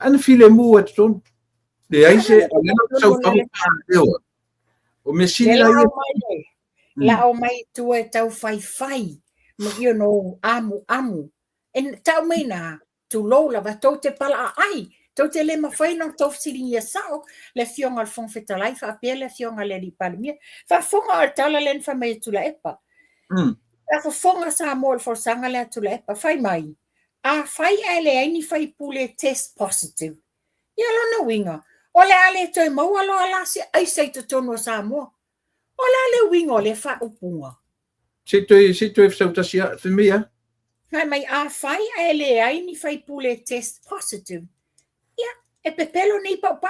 [SPEAKER 1] Ana file mua te tonu. Le aise, a lena sau whapita leo. O me sini la ia.
[SPEAKER 2] La o mai tu e tau whai. You know, amu. En tau meina, tu lola wa tau te pala ai. Tau te le mawhai nang tau siringia sao. Le fionga al whongwhitalai, whapea le fionga le li palemia. Whafonga al tala len whamea tula epa. Whafonga sa mo al forsanga le tula epa. Whai mai. A whai ele aini whai pule test positive. Ia lona winga. O le ale toi maua lo ala se aisai te tono sa mo. O le ale winga o le wha upunga.
[SPEAKER 1] Se toi whautasia, whemea?
[SPEAKER 2] Hai mai a whai ele aini whai pule test positive. Ia, e pepelo nei pau.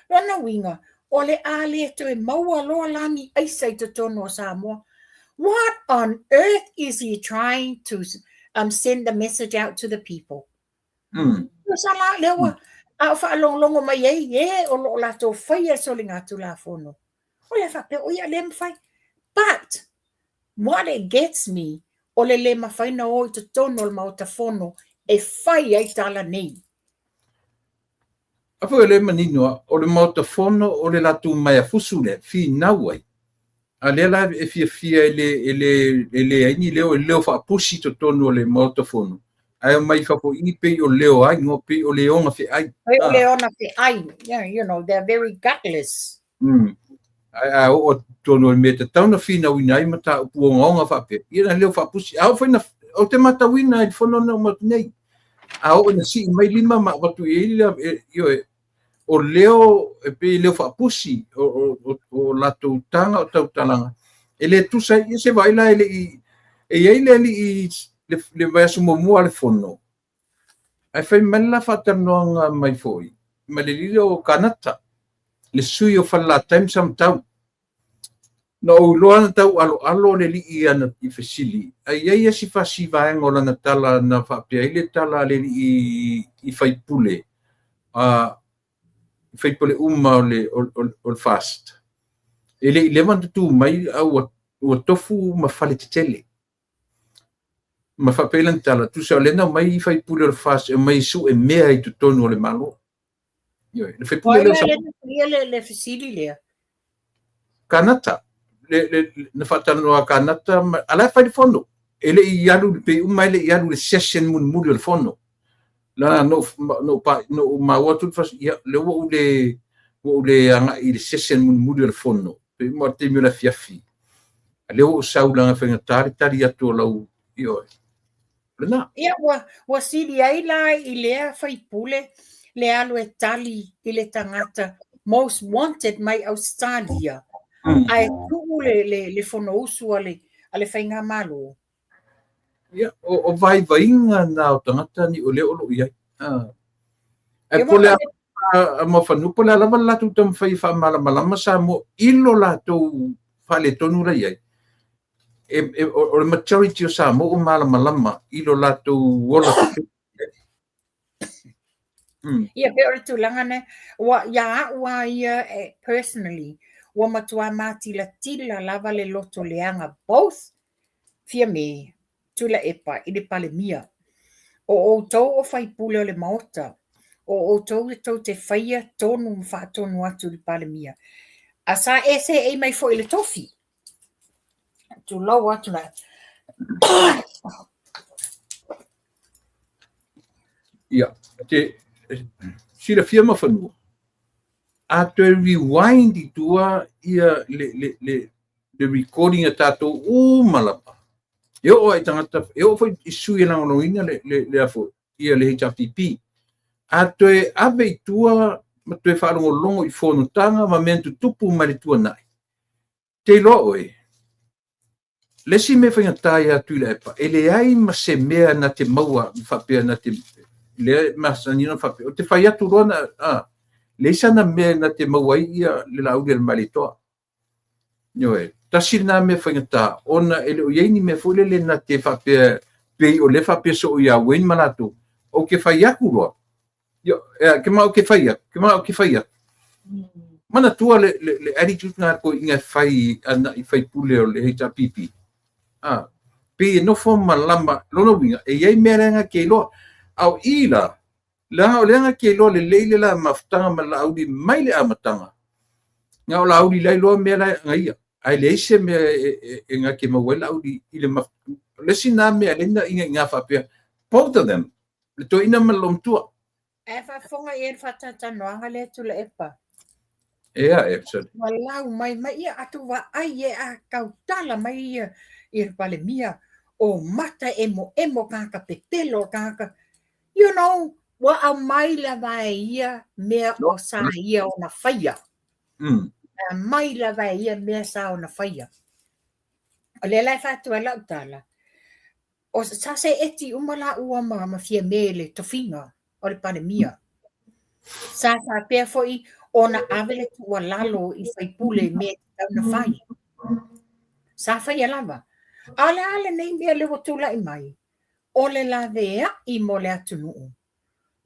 [SPEAKER 2] Lona winga. O le ale toi maua lo alani aisai te tono sa mo. What on earth is he trying to send the message out to the people? Sala lewa a fa longo mai e o lo la to fai so linga tu la fono. O le fa pe o ya lem fai. But what it gets me o le ma fai na o te tono ma o te fono e fai ai tala nei.
[SPEAKER 1] A foi le manino o le ma te fono o le la tu mai fusu le fi na wai. A le la e fi ele ai ni leo fa pusi to tono le ma te fono. Ai mai fa po ini pe o leo ai no pe o leona fe ai.
[SPEAKER 2] O leona fe ai. Yeah, you know, they're very gutless.
[SPEAKER 1] Ai o tono me te tauna fina wina ai mata o puonga fa pe. Ina leo fa pusi. A foi na o te mata wina i fono na mo nei. A o na si mai lima ma watu e yo o leo e pe leo fa pusi o la tu tanga o tau talanga. Ele tu sai se vai la ele i le vai sumo mo al fono. Ai fai mella fatta no mai foi. Ma le lilo kanata. Le sui o falla time sam tau. No loana tau alo le li ana i fasili. Ai si fasi vai ngola na tala na fa pe ile tala le i fai pule. Fai pole o fast. Ele levanta tu mai o tofu ma fale tele. Ma fa pelan tala tu sa lena mai fai pule o fast e mai su e mea i tu tonu le malo. Yo, le fai pule
[SPEAKER 2] le fasili le.
[SPEAKER 1] Kanata. Le fa tanu a kanata ala fai fondo. Ele i alu pe mai le i alu le session mun mulu le fondo. La no ma watu fas ia le wo le anga il sesen mun le fono pe mo te mi la fiafi le wo saula nga tari atu lau io na
[SPEAKER 2] Ia wa sili ai la I lea faipule le alu e tali I le tangata most wanted mai Australia. Ai tu le fono usu ale whainga malo.
[SPEAKER 1] ia o vai inga na o tangata ni o le o ia e pole a mo fanu pole ala la tu tam fai fa mala sa mo ilo la tu fa le tonu la ia o le majority o sa mo o malama ilo la tu wola
[SPEAKER 2] Ia pe ora tulanga ne wa ia personally wa matua mati la tila lava le loto leanga both fia me tula epa I le palemia o tau o fai pule o le maota o tau le tau te whaia tonu mwha tonu atu le palemia a sa ese e mai fo I le tofi tu lau atu na
[SPEAKER 1] ia te si la firma fanu a te rewind I tua ia le recording a tato malapa eu ai tangata eu foi isui na no ina le afo ia le HRTP a te ave tua ma te fa longo I fono tanga ma mentu tupu mari tua nai te lo oi le si me fai tai a tu le pa ele ai ma se mea na te maua fa pe na te le masanino fa pe o te fai atu rona le sana me na te maua ia le lau le malitoa Yoe, tasina me whaingata, ona ele o yeini me fulele na te whapea, pei o le whapea so o ia wen manatu, o ke whaiaku roa. Yo, ke mau ke whaia. Mana tua le attitude ngā ko inga whai, ana I whai pule o le HRPP. Pei no fo malama, lono winga, e iei merenga ke loa, au ila, leanga ke loa le leile la maftanga ma la audi mai le amatanga. Ngā o la audi lai loa mea la ngaia. Ai le se me nga ke mawela audi ile ma le sina me alena inga whapea both of them le to ina malom tua
[SPEAKER 2] e fa fonga I fatata noanga le tula epa
[SPEAKER 1] absolutely
[SPEAKER 2] walau mai ia atu wa ai a kautala mai ia I palemia o mata emo kaka pepelo kaka you know wa a mai la vai ia mea o sa ia o na whaia mai la vai ia mea sa o na whaia. O le lai whatua lau tala. O sa se eti umala ua ma fia mele tofinga o le panemia. Sa pea foi o na avele tua lalo I whaipule me tau na whai. Sa whaia lava. Ale nei mea le watula I mai. O le la vea I mo le atunuu.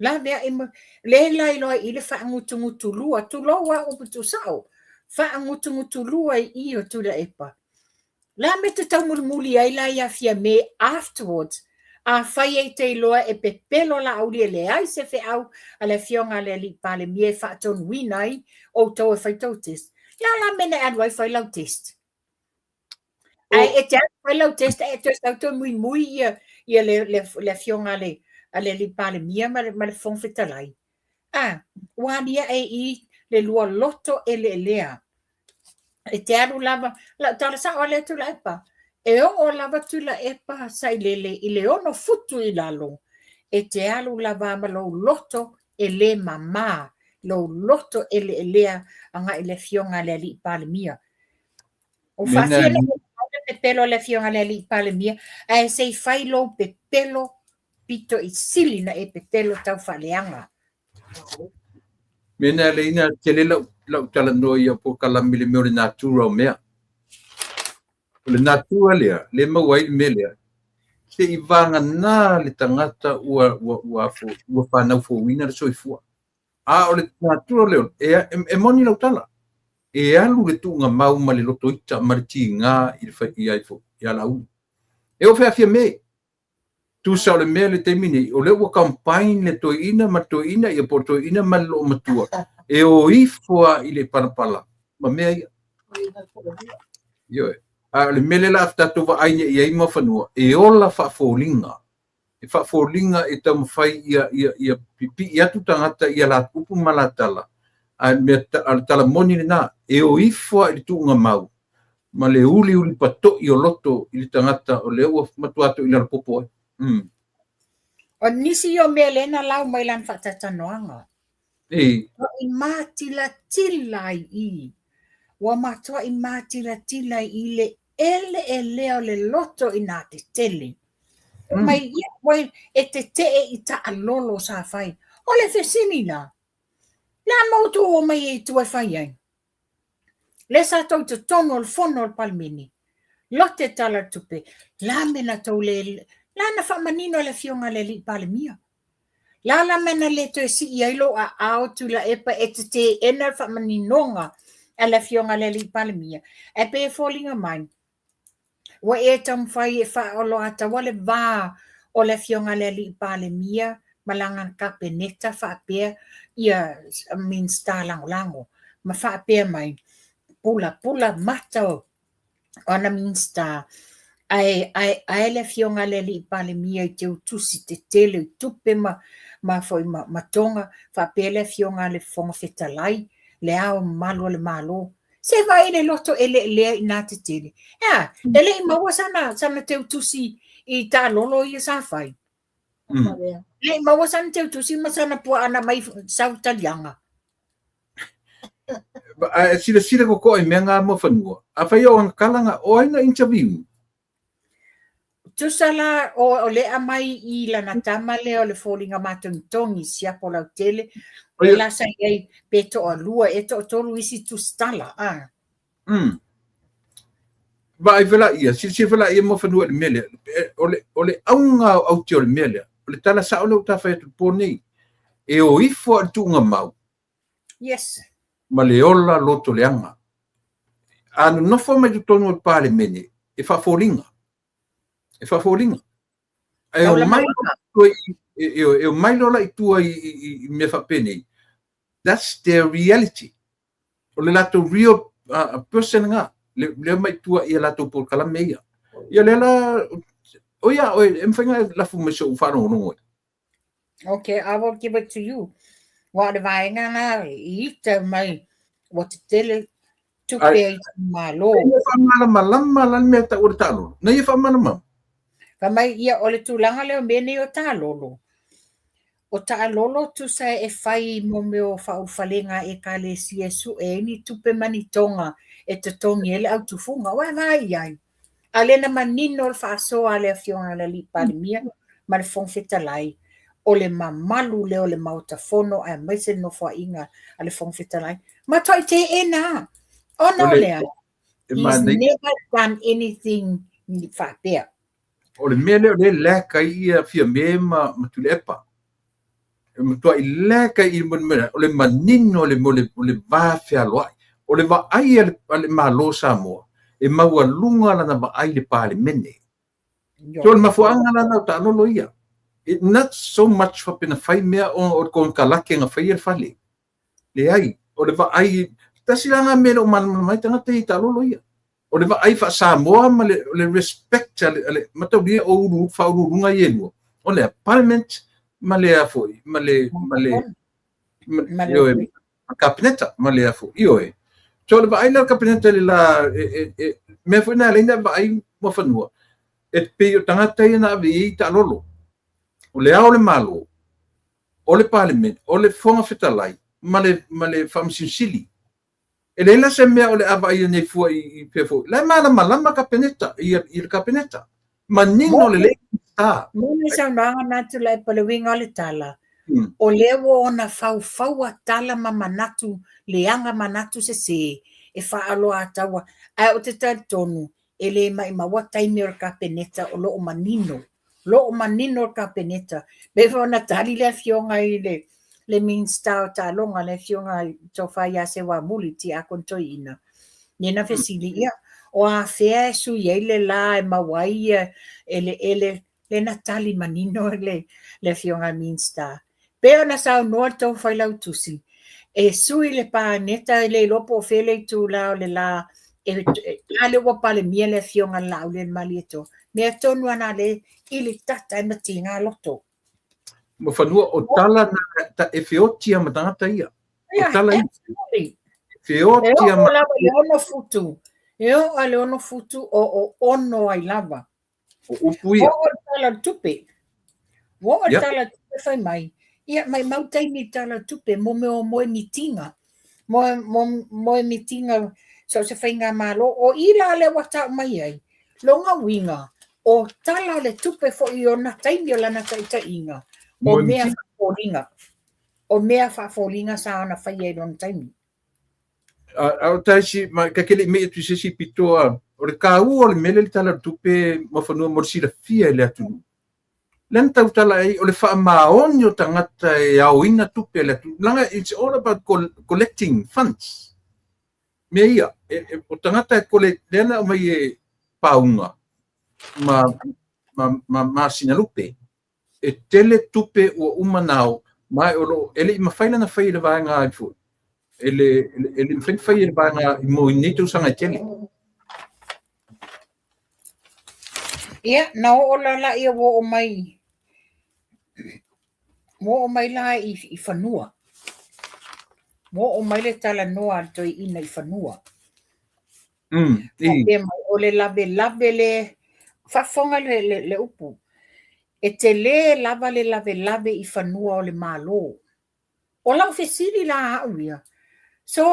[SPEAKER 2] La vea I mo le lai loa I le whaangutungutu lua. Tu loa uputu sao. Whaangutungutu lua I o tula epa. La me te tau muli ai la ia fia me afterwards. A whai e te loa e pepelo la auri e le ai se fe au a le fionga le li pale mie whaaton winai o tau e whai tau test. La mene adwai whai lau test. Ai e te whai lau test e te tau mui ia le fionga le li pale mie ma le fongwhetalai. Wania e I le lua loto e le lea. E te aru lava, tala sa o le tula epa. E o lava tula epa sa I le ono futu I lalo. E te aru lava ma lo loto e le mama. Lo loto e le lea anga I le fionga le li palemia. O whawhia le pepelo le fionga le li palemia. A se whai lo pepelo pito I sili na e pepelo tau whaleanga.
[SPEAKER 1] Mena le ina te le lau tala no ia po kalami le meo le natura o mea. Le natura lea, le mawai me lea. Se I vanga nā le tangata ua whanau fo wina le soifua. O le natura leo, e moni lau tala. E alu le tu ngā mau ma le loto ita mariti ngā I le whai I aifo, I ala unu. E o whea fia me. Tu sa le mea le temini, o le ua campaign le toina ma toina I po toina ma lo matua. E o ifua I le parapala. Ma mea ia. Ioe. Le mele la afta tu wa aine I ai mawhanua. E ola whaafolinga. e whaafolinga e tau mawhai ia pipi i atu tangata ia la tupu malatala. A mea tala moni na e o ifua i le tuunga mau. Ma le uli pato i o loto i le tangata o le ua matuato i le popo.
[SPEAKER 2] O nisi o mea lena lau mai lan whatatanoanga. I mātila tilai i. Wa matua i mātila tilai i le ele e leo le loto i nā te tele. Mai ia wai e te i ta alolo sa whai. O le whesini la. La mautu o mai e tua whai ai. Le sa tau te tono o fono o palmini. Lote tala tupe. La mena tau le... La na whamanino le fionga le li palemia. La mena le to e si i ailo a ao tu la epa e te ena whamaninonga a le fionga le li palemia. E pe e fōlinga mai. Wa e tam whai e whaolo ata wale vā o le fionga le li palemia malanga kapeneta whaapea ia min sta lango. Ma whaapea mai. Pula matau ona min sta. Ai le fionga le li palemia i te utusi te tele tupe ma foi matonga whaapea le fionga le fonga fetalai le ao malo le malo. Se vai le loto ele i nā te tele. Ele i maua sana te utusi i tā lolo i sa whai. Le i maua sana te utusi ma sana pua ana mai sautalianga.
[SPEAKER 1] Sila ko e mea ngā mo whanua. A whai o ang kalanga o aina interview.
[SPEAKER 2] Tusala o le amai i lana tama le o le fōlinga matuntongi siapo lau tele. E la sa iei peto o lua e to tolu isi tustala.
[SPEAKER 1] Vai vela ia, si vela ia mo whanua le mele. O le aunga au te o le mele. O le tala sa o le utawhai atu pōnei. E o ifo al tuunga mau.
[SPEAKER 2] Yes.
[SPEAKER 1] Ma le ola loto le anga. Anu nofo mai tu tonu o pāle mene. E whafōlinga. E o mai lola i tua i me whapene. That's their reality. O le lato real person nga. Le mai tua i lato por kala meia. Ia le la... O ia, e mwhainga lafu me so whanau nongo.
[SPEAKER 2] Okay, I will give it to you. Wa le vaenga na i te mai. Wa te tele tupe i malo.
[SPEAKER 1] Ia whamalama la mea ta ura talo. Na ia whamalama.
[SPEAKER 2] Ka mai ia o le tūlanga leo mene o tā lolo. O tā lolo tu sa e whai mo meo whauwhalenga e ka le siesu e ni tupe mani tonga e te tongi ele au tufunga. Wa vai ai. A le na manino o whaasoa le fionga le li palimia ma le fongfetalai. O le mamalu leo le mautafono a maise no fwa inga a le fongfetalai. Ma toi te e nā. O no lea. He's never done anything ni whapea.
[SPEAKER 1] O le mea leo le leka ia fia me ma tule epa. Matua i leka i mena, o le manino o le vāwhea loai. O le vaai ale malo Samoa. E maua lunga lana vaai le pāle mene. So le mafuanga lana o tālolo ia. Not so much whapena whai mea o kon kalake nga whai e whale. Le ai, o le vaai, tasi langa mena o manamai tangata i tālolo ia. O le vaai wha Samoa ma le respect ale matauria o uru whaururunga i enua. O le parliament ma le afoi, ma le kapineta ma le afoi. Io e. So le vaai la kapineta le la mea fuina leina vaai mo whanua. E pe o tangata i na avi i ta lolo. O le ao le malo. O le parliament, o le fonga fetalai, ma le whamsinsili. E leila se mea o le awa ia nei fua i pefo. Lai malama kapeneta, i le kapeneta. Ma nino le leita.
[SPEAKER 2] Mune sa unanga natu lai pa le winga le tala. O lewo ona fau a tala ma manatu, leanga manatu se e whaalo a tawa. Ai o te tonu, e le mai maua taimi o kapeneta o lo o manino. Lo o manino o kapeneta. Bewa ona tali le fionga i le minsta o ta longa le fionga to whai a se wa muli ti a kontoi ina. Nena fesili ia. O a fea su yeile la e mawai le natali manino le fionga minsta. Peo na sao noa tau whai lau tusi. E sui le pāneta le lopo o fele tu la o le la ale wa pale mia le fionga lau le malieto me tonu ana le ili tata na tinga loto
[SPEAKER 1] Mo fanua o tala na ta e feotia matangata ia. O tala ia. Feotia
[SPEAKER 2] ma ono futu. Ale ono futu o ono ai lava.
[SPEAKER 1] O upu ia.
[SPEAKER 2] O tala tupe. Wo tala tupe fai mai. Ia mai mautai ni tala tupe mo me o moe mitinga. Moe mitinga so se fai ngā malo o ila le wata mai ai. Longa winga o tala le tupe fo i o na taimi o lana taita inga. O mea whafolinga. O mea whafolinga sa ana whai e ron taimi.
[SPEAKER 1] Au taisi, ma kakele me tu sesi pitoa, o le kāu o le mele le tala tupe ma whanua morsila fia le atunu. Len tau tala ai, o le wha maoni o tangata e au ina tupe le atunu. Langa, it's all about collecting funds. Mea ia, o tangata e kole, lena o mai e paunga, ma sinalupe. E tele tupe o umanao, mai o ele ima whaila na whaila vaenga ai fu. Ele mfai ele vaenga mo inito sanga tele.
[SPEAKER 2] Ia, na o la ia wo o mai. Wo o mai la i whanua. Wo o mai le tala noa to i ina i whanua. O le lave le whafonga le upu. E te le lava lave i whanua o le malo. O lau whesiri la auia. So,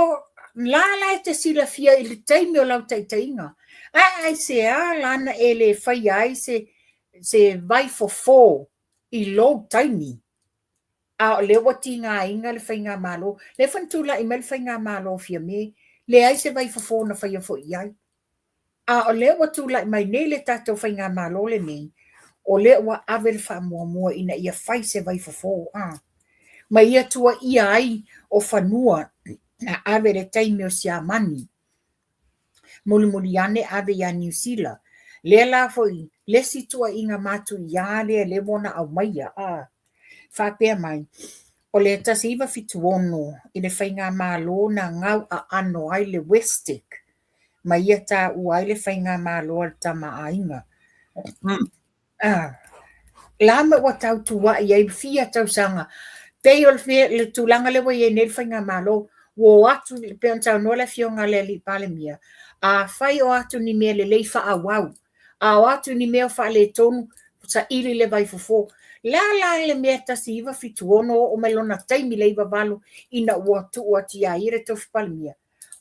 [SPEAKER 2] la e te sila fia i le teimi o lau taitainga. Ai se lana e le whai ai se vai fo i lo taimi. A le wati ngā inga le whai ngā malo. Le whantula i me le whai ngā malo fia me. Le ai se vai fo na whai a fo i ai. A le watula i mai ne le tatou whai ngā malo le nei. O le wa avel wha mua ina ia whai se vai fo. Ma ia tua ia ai o whanua na ave le taimi o sia mani. Muli ane ave ia New Zealand. Le la foi, le situa inga matu ia le wona au maia. Whapea mai. O le tasiva fituono i le whainga malo na ngau a ano ai le Westic. Ma ia ta uai le whainga malo al tama ainga. Lama wa tau tua i fia tau sanga. Pei o le tulanga le wai e nel whainga malo. Wo atu pe tau no le fionga le li pale mia. A whai o atu ni mea le leifa a wau. A o atu ni mea wha le tonu sa ili le vai fofo. La le mea tasiva fituono o melona taimi leiva valu ina ua tia ire tofi pale mia.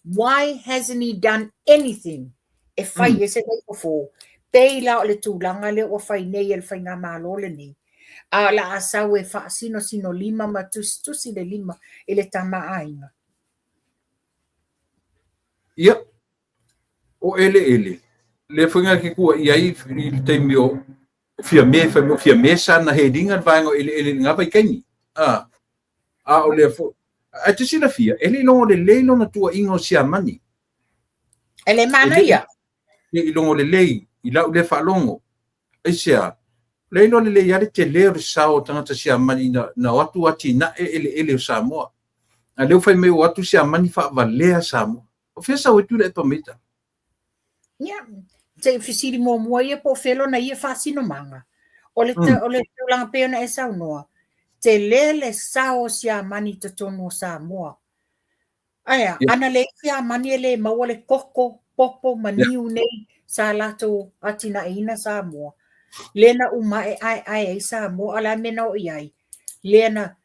[SPEAKER 2] Why hasn't he done anything? E whai e se vai fofo. Pei la o le tūlanga le o whai nei e le whai ngā malo le nei. A la asau e wha sino lima ma tusi le lima e le tama ainga.
[SPEAKER 1] Ia, o ele. Le whainga ki kua iai i teimi o fia me sana he ringa vaenga ele ngā vai kaini. O le fo. A te sila fia, ele longo le leilo na tua ingo sia mani.
[SPEAKER 2] Ele mana ia?
[SPEAKER 1] I longo le lei, i lau le whalongo. Eisia, leilo le lei ale te leo le sao tangata sia mani na watu ati na ele o Samoa. A leo whai meo watu sia mani wha valea Samoa. O fia sa wetu le pamita.
[SPEAKER 2] Ia, te fisiri mua ia po felo na ia whasino manga. O le langa peo na e sau noa. Te le sao sia mani te tonu o Samoa. Aia, ana le kia mani e le maua le koko, popo, maniu nei, sa lato atina e ina Samoa. Lena umae ai Samoa, ala mena o iai. Lena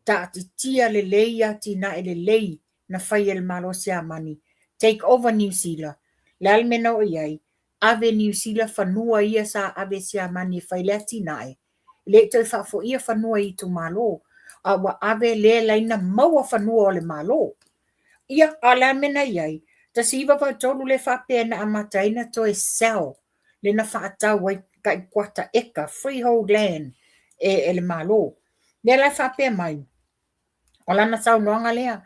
[SPEAKER 2] ta atitia le lei atina e le lei na whai el malo sia mani. Take over New Zealand. Lal mena o iai. Ave New Zealand whanua ia sa ave sia mani whai le atina e. Le te whafo ia whanua i tu malo. Awa ave le laina maua whanua o le malo. Ia ala mena iai. Ta siwa pa tolu le whapena amataina to e sell. Le na whaatau wai kai kwata eka. Freehold land e le malo. Le la whapea mai. O lana sau noanga lea.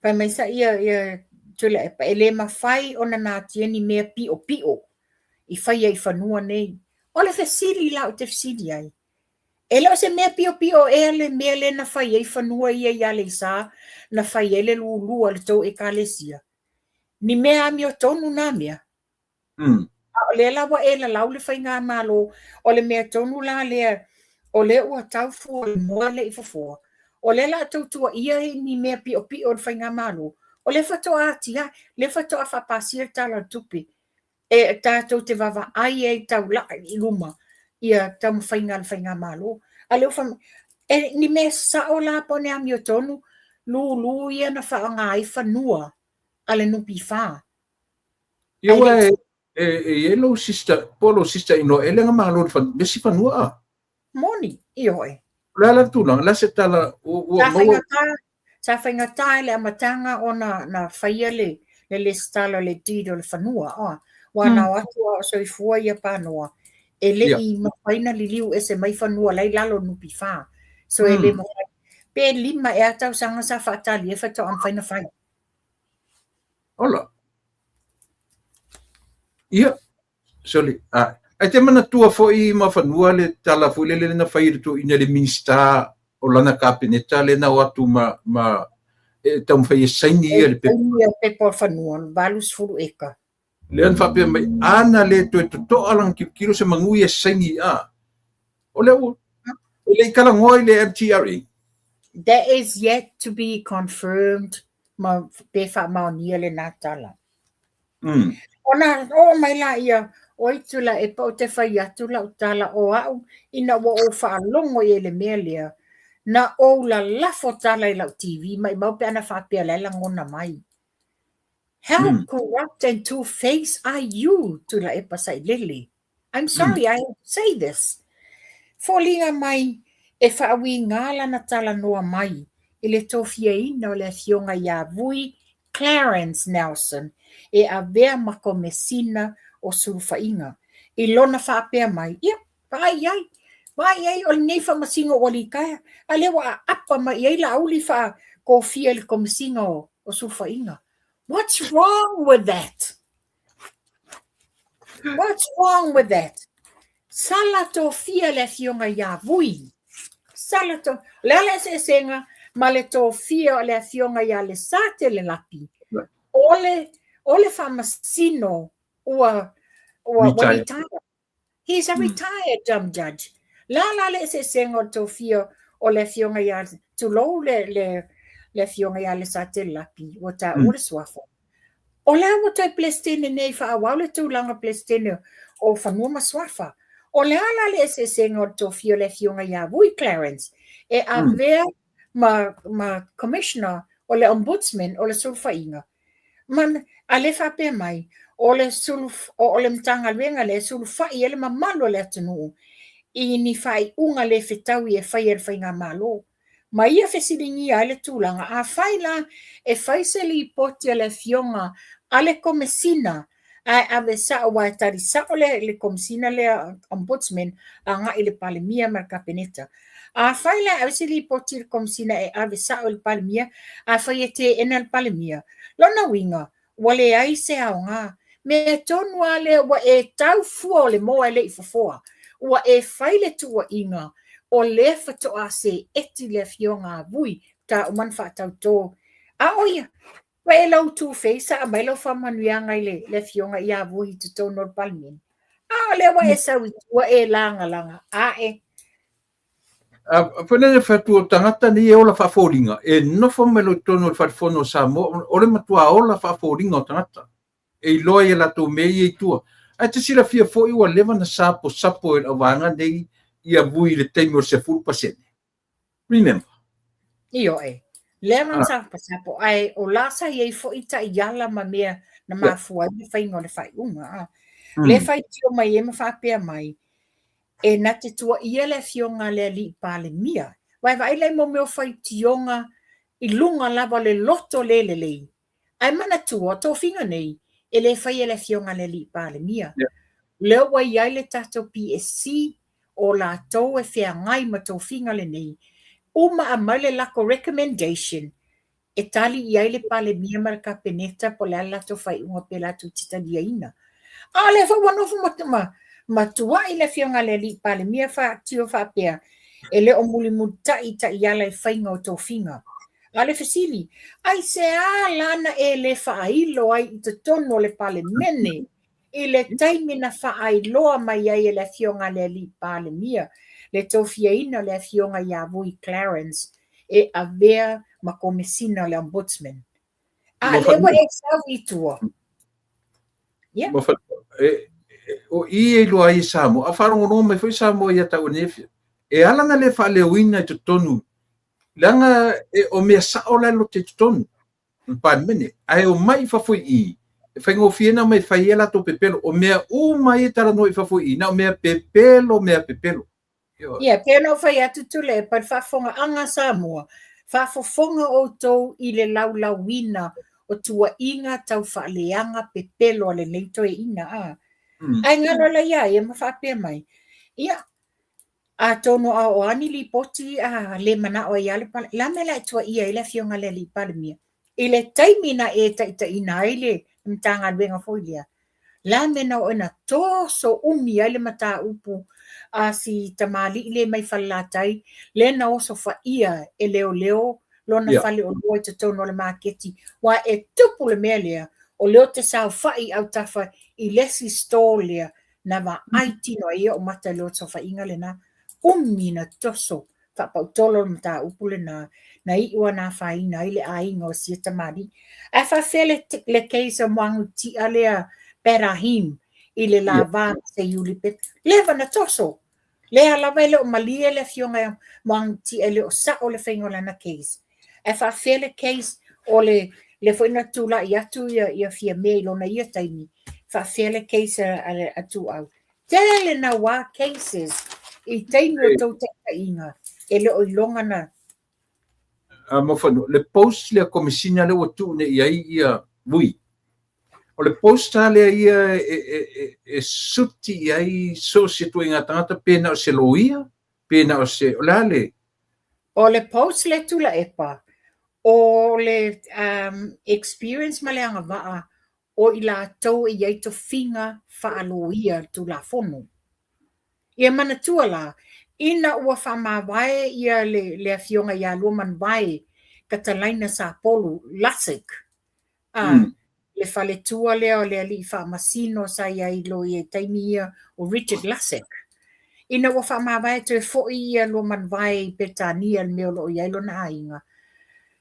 [SPEAKER 2] Pai mai sa ia tula epa. E le mawhai o na nātia ni mea pio. I whai ai whanua nei. O le whesiri lau te whesiri ai. E leo se mea pio e le mea le na whai ai whanua ia le sa na whai ai le lulua le tau e kālesia. ni mea mi o tonu na mea. O le lawa e la lau le whainga malo, o le mea tonu la lea, o le ua tau fua le mua le i fufua. O le la tautua ia ni mea pi o le whainga malo. O le whatoa atia, le whatoa whapasia tala tupi. E tātou te wawa ai e tau la i luma, ia tau mwhainga le whainga malo. A leo ni mea sa o la pone a mi o tonu, lu ia na whaanga ai whanua, a le nupi whaa.
[SPEAKER 1] Ia wa yellow sister, polo sister ino elenga malo besi fanua.
[SPEAKER 2] Moni, iyo e.
[SPEAKER 1] La tulang, la se tala
[SPEAKER 2] sa whaingata le amatanga o na whaia le stala le tido le whanua. Wana watua o soifua ia panoa. E le i mawhaina li liu e se mai whanua lai lalo nupi whaa. So e le mawhaina. Pe lima e atau sanga sa whaatali e whato am whaina whaina.
[SPEAKER 1] Ola. Ia. Sorry. Ai te mana tua fo i mawhanua le tala fo le na whaira tu ina le minista o lana kabineta le na watu ma tam whaia saini ia le pepo.
[SPEAKER 2] Ia pepo whanua, valus furu eka.
[SPEAKER 1] Le an whapea mai ana le to alang kiro se mangui e saini a. O le ikala ngoi le FTRE.
[SPEAKER 2] That is yet to be confirmed ma pefa maunia le natala. Ona o mai la ia o itula e pa o te whai atula o tala o au ina wa o whaalongo e le mea lea na o la lafo tala i lau TV mai mau pe ana whapea lela ngona mai. How corrupt and two-faced are you to la e pasai lele? I'm sorry I say this. Fōlinga mai e whaawi ngāla na tala noa mai i le tofia ina o le fionga ia vui Clarence Nelson e a vea mako mesina o surufainga. I lona whaapea mai, ia, vai ai, o le nei whamasinga o li kaya, a lewa a apa mai ai la auli wha ko fia le komisinga o surufainga. What's wrong with that? What's wrong with that? Sala to fia le fionga ia vui. Sala to, lele se senga, ma le to fia le fionga ia le sate le lapi. Ole whamasino ua retired. He's a retired judge. La le se senga to fia o le fionga ia tu lo le fionga ia le sate le lapi. Wata ure swafo. O le wata plestene nei wha awale tu langa plestene o whanua maswafa. O le le se senga to fia le fionga ia vui Clarence. E a vea ma commissioner o le ombudsman o le sulfainga. Man a le whape mai o le mtanga luenga le sulfai ele mamalo le atunu i ni whai unga le whetau i e whai e whainga malo. Ma ia whesiringi a le tūlanga a whai la e whaiseli poti a le fionga a le komesina a ve sa o waitari sa o le komesina le ombudsman a nga i le palemia mar kapeneta. A whai la a weseli poti le komesina e a ve sa o le palemia a whai e te ena le palemia. Lona winga, wale ai se au ngā. Me tonu ale wa e tau fua o le moa le i fafoa. Wa e whaile tua inga o le whatoa se eti le fionga vui ta o manfa tau tō. A oia, wa e lau tū feisa a mailo whamanuanga i le fionga ia vui tu tō nor palmin. A le wa e sau i tua e langa. A e.
[SPEAKER 1] Pwene whatua tangata ni e ola whawhoringa. E nofo melo tono whawhono sa mo, ore matua ola whawhoringa o tangata. E loa e lato mei e tua. A te sila fia fo iwa lewa na sapo e la wanga nei ia vui le teimi o se 4%. Remember?
[SPEAKER 2] Iyo e. Lewa na sapo. Ai o lasa i fo ita i ala ma mea na mafua i whainga o le whai unga. Le whai tio mai e mawhapea mai. E na te tua ia le fionga le li pale mia. Vai le mo meo whai tionga i lunga lava le loto le. Ai mana tua tō whinga nei e le whai e le fionga le li pale mia. Leo wai ai le tato PSC o la tō e whea ngai ma tō whinga le nei. Uma a mai le lako recommendation e tali i ai le pale mia maraka peneta po le ala tō whai unga pela tu titalia ina. A le wha wanofu matama. Matua i le fionga le li pale mia tio whapea e le o muli mutai ta i ala e whainga o tō whinga. Ale fesili. Ai se lana e le whaailo ai I te tono le pale mene. I le taimina whaailoa mai ai e le fionga le li pale mia. Le tofia ina le fionga ia vui Clarence e a vea ma komesina le ombudsman. A le wa e sau I tua. Yeah.
[SPEAKER 1] O I lo ai Samoa. A wharongo no mai foi Samoa ia tau nefia. E alanga le whaaleuina I te tonu. Langa o mea sao lalo te tonu. Mene. Ai o mai whafui I. E whaingo whiena mai whaiela to pepelo. O mea mai tara no I whafui I. Na o mea pepelo.
[SPEAKER 2] Yeah, pēnō whai atu tule, par whafonga anga Samoa. Whafofonga o tau I le laulawina o tua inga tau whaaleanga pepelo le leito e ina. Ai ngalo la ia, e mawhapea mai. Ia, a tono a o ani li poti a le mana o ia le pala. La me la tua ia le fionga le li pala mia. I le taimina e ta ina ile mtanga wenga foilia. La me na o na toso umi ai le mata upu a si tamali le mai whalatai. Le na oso wha ia e leo lona whale o loi te tono le maketi. Wa e tupu le mea lea o leo te sao whai au tawha I lesi store lea na wa aitino ia o mata leo so wha inga le na umi na toso whapau tolo mta upu le na iwa na whaina ile a inga o si tamali. A whawhele le keisa moangu ti alea Perahim I le lava se Yulipet. Leva na toso. Lea lava ele o malia le fionga moangu ti ele o sa o le whaingola na case. A whawhele case o le whaina tula I atu ia fia mea ilona ia taimi. Whawhele case atu au. Tele na wā cases I taimi o tau teka inga. Ele o ilonga na.
[SPEAKER 1] Mawhanu, le post le komisina le watu ne ia vui. O le posta le ia e suti ai so se tu inga tangata pena o se loia, pena o se olale.
[SPEAKER 2] O le post le tula epa. O le experience ma le anga waa o I la tau I ai to finga whaaloia tu la fono. Ia mana tua la, ina ua whamawai ia le fionga ia lua man vai katalaina sa polu lasik. Le fale tua lea o le ali whamasino sa ia ilo I taimi ia o Richard Lasik. Ina ua whamawai te fo ia lua man vai petania meo lo ia ilo na ainga.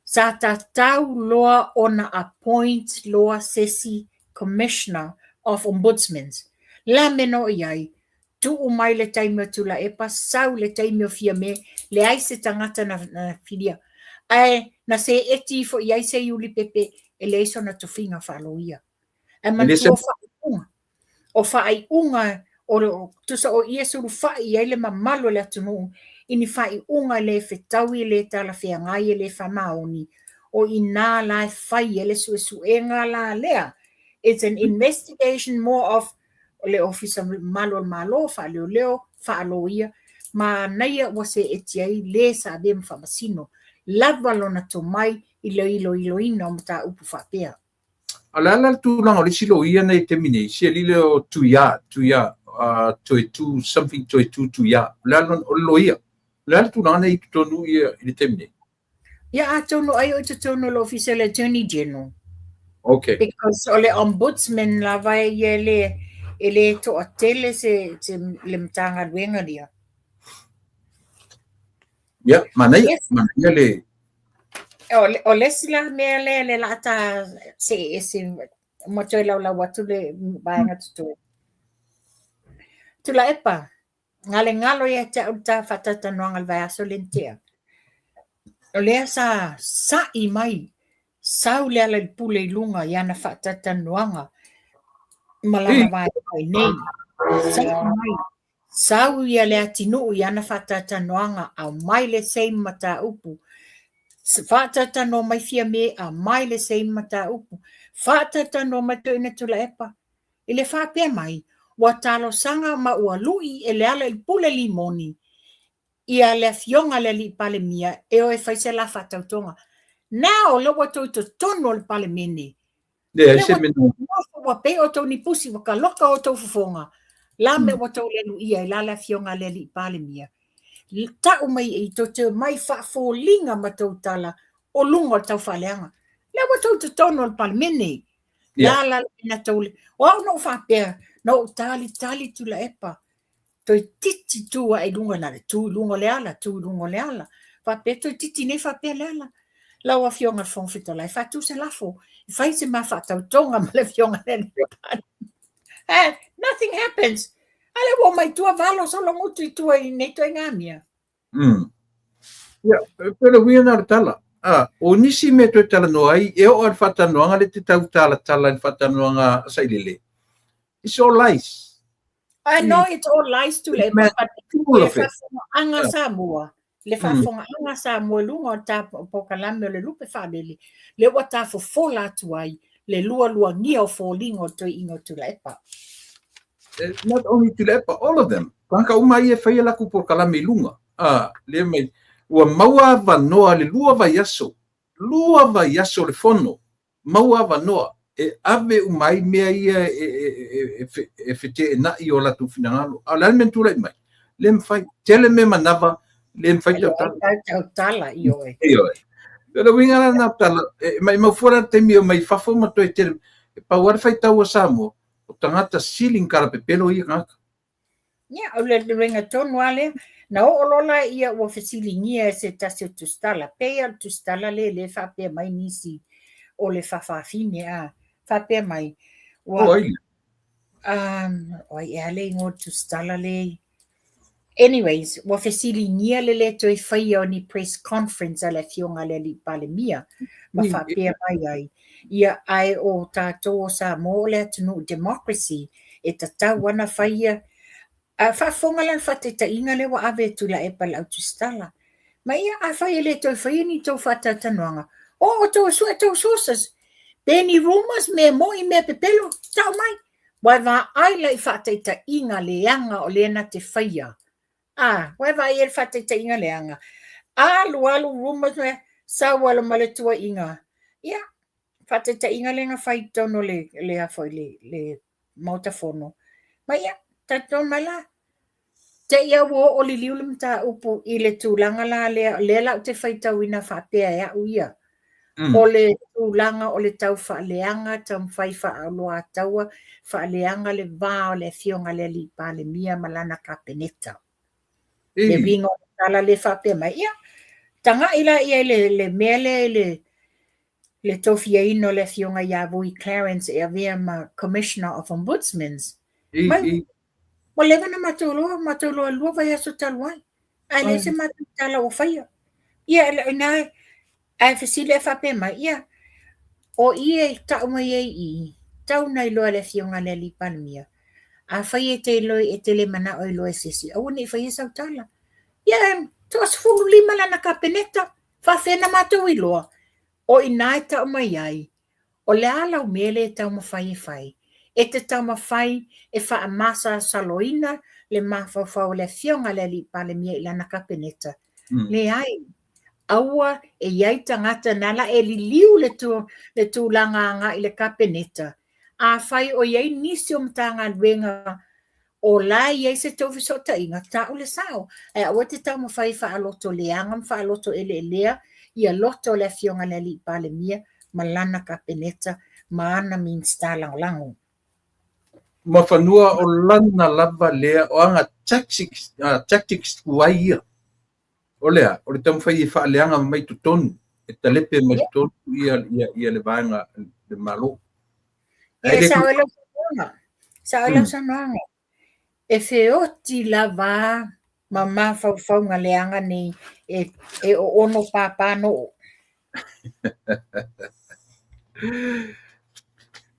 [SPEAKER 2] Sa tau loa ona appoint loa sesi commissioner of ombudsmans. La meno iai, tu umai le taimi tu la epa, sau le taimi o fia me, le ai se tangata na filia. Ai, na se eti fo iai se Yuli Pepe, e le iso na tofinga whaaloia. E mantua whaiunga. O whaiunga, o tusa o Iesu whai iai le mamalo le atunu, ini whai unga le whetaui le tala whiangai le whamaoni o ina la whai le suenga la lea. It's an investigation more of le officer malo whaleo whaaloia ma naia wase etiai le sa dem whamasino. Lava lona to mai ilo ina o mata upu whapea.
[SPEAKER 1] Ala tu lang oli silo ia nei temine si lile o tuia to something to tuia. La loia. La tu lang nei tonu ia I temine.
[SPEAKER 2] Yeah, tonu ai o tonu lo official attorney general.
[SPEAKER 1] Okay.
[SPEAKER 2] Because ole ombudsman la vai ele to atele se le mtanga wenga dia.
[SPEAKER 1] Ya, mana le.
[SPEAKER 2] Ole sila me le lata se moto la watu le baanga tutu. Tula epa. Ngalo ya ta uta fatata no ngal vai asolentia. Ole sa imai. Sau le ala pule lunga yana fatata noanga. Malama vai nei. Sau ia le atinu yana fatata noanga au mai le sei mata upu. Fatata no mai fia me a mai le sei mata upu. Fatata no mai toina tula epa. Ile whapea mai. Wa talo sanga ma ua lui e le ala il pule limoni. Ia le fionga le li pale mia e o e whaise la fatautonga. Now lo wa to tono le pale mene.
[SPEAKER 1] Le se meno.
[SPEAKER 2] Wa pe o to ni pusi wa ka loka o to fonga. La me wa to le lu ia la la fionga le li pale mia. Ta umai e to te mai fa fo linga ma to tala o lungo tau whaleanga. Lewa tau te tono al palimene. La ina tau le. O no whapea, no tali tula epa. Toi titi tua e lunga nare, tu lungo le ala. Whapea toi titi ne whapea le ala. Lawa fionga whongwhito lai, whatu se lafo. Whai se ma whatau tonga ma le fionga le and nothing happens. Ale wo mai tua valo so longo tu tua I nei tua ngamia.
[SPEAKER 1] Pero wina tala. O nisi me tu tala no ai, e o ar whatanoanga le te tau tala le whatanoanga sailele. It's all lies.
[SPEAKER 2] I know it's all lies to le, but le anga Samoa. Le whafonga anga Samoa lunga ta pokalame le lupe whabele. Le wata fo fola tuai, le lua ngia o fo lingo to ingo tu lepa.
[SPEAKER 1] Not only to lepa, all of them. Kanka umai e whaia laku pokalame lunga. Le mai, ua maua vanoa le lua vai yaso le fono, maua vanoa, e ave umai mea ia e fete e nai o latu finangalo. Le mentu lai mai, le mwhai, tele me manava, le mwhai
[SPEAKER 2] tau tala io e.
[SPEAKER 1] Pero wingara na tala, mai mawhora te mio mai whafo mato e tere, e pawara whai tau a Samoa, o tangata siling kara pepelo ia ngaka.
[SPEAKER 2] O le ringa tonu ale, na o olola ia ua fesilingia se tasi o tustala. Pea tustala le whapea mai nisi o le whawhawhine whapea mai.
[SPEAKER 1] Oi
[SPEAKER 2] ale ingo tustala le. Anyways, ua fesilingia le toi whaia o ni press conference ala fionga le li palemia. Ma whapea mai ai. Ia ai o tātou sa mo le atunu democracy e tatau wana whaia whafonga lan whateta inga le wa ave tula e pala autustala. Ma ia a whaia le toi whaia ni tau whatatanuanga. O tau sua tau sources. Penny rumors me mo I me pepelo. Tau mai. Wai wa ai lai whateta inga le anga o lena te whaia. Wai wa ai whateta inga le anga. Alu rumors me sa wala maletua inga. Ia. Whateta inga le nga whaitono le hafoi le mautafono. Ma ia. Tato mala. Te ia wo o li liulim ta upu I le tūlanga la le lau te whaitau ina whapea ea uia. O le tūlanga o le tau whaaleanga tam whai whaaloa taua whaaleanga le vā o le fionga le li pāle mia malana ka peneta. Le wingo tala le whapea mai ia. Tanga ila ia le mele le tofia ino le fionga ia vui Clarence e avea ma Commissioner of Ombudsmans. Mo le na matolo lua vai aso taluai. Ai le se matala o faia. Ia na ai fasile fape mai ia. O ia ta o mai I tau nei lo le fionga le li palmia. A faia te lo e tele mana o lo sesi. O ni faia sa tala. Ia tos fulu lima lana ka peneta. Fa fena mato I loa. O ina ta o mai ai. O le ala o mele tau mawhai fai. E te tau mawhai e wha amasa saloina le mawhawhau le fionga le li pale mia I lana ka peneta. Le ai, aua e iai tangata nala e li liu le tūlanga anga I le ka peneta. A whai o iai nisi o mtanga luenga o la iai se tōwhisota inga ta o le sao. E aua te tau mawhai wha aloto leanga, wha aloto ele lea, ia loto le fionga le li pale mia, ma lana ka peneta, ma ana min stalang lango.
[SPEAKER 1] Ma whanua o lana lava lea o anga tactics uai ia. O lea, o le tamu whai e whaaleanga mai tutonu, e talepe mai tutonu ia le vaenga le malo.
[SPEAKER 2] Sa ola sanoanga. E whioti lava ma mawhauwhaunga leanga ni e o ono pāpano.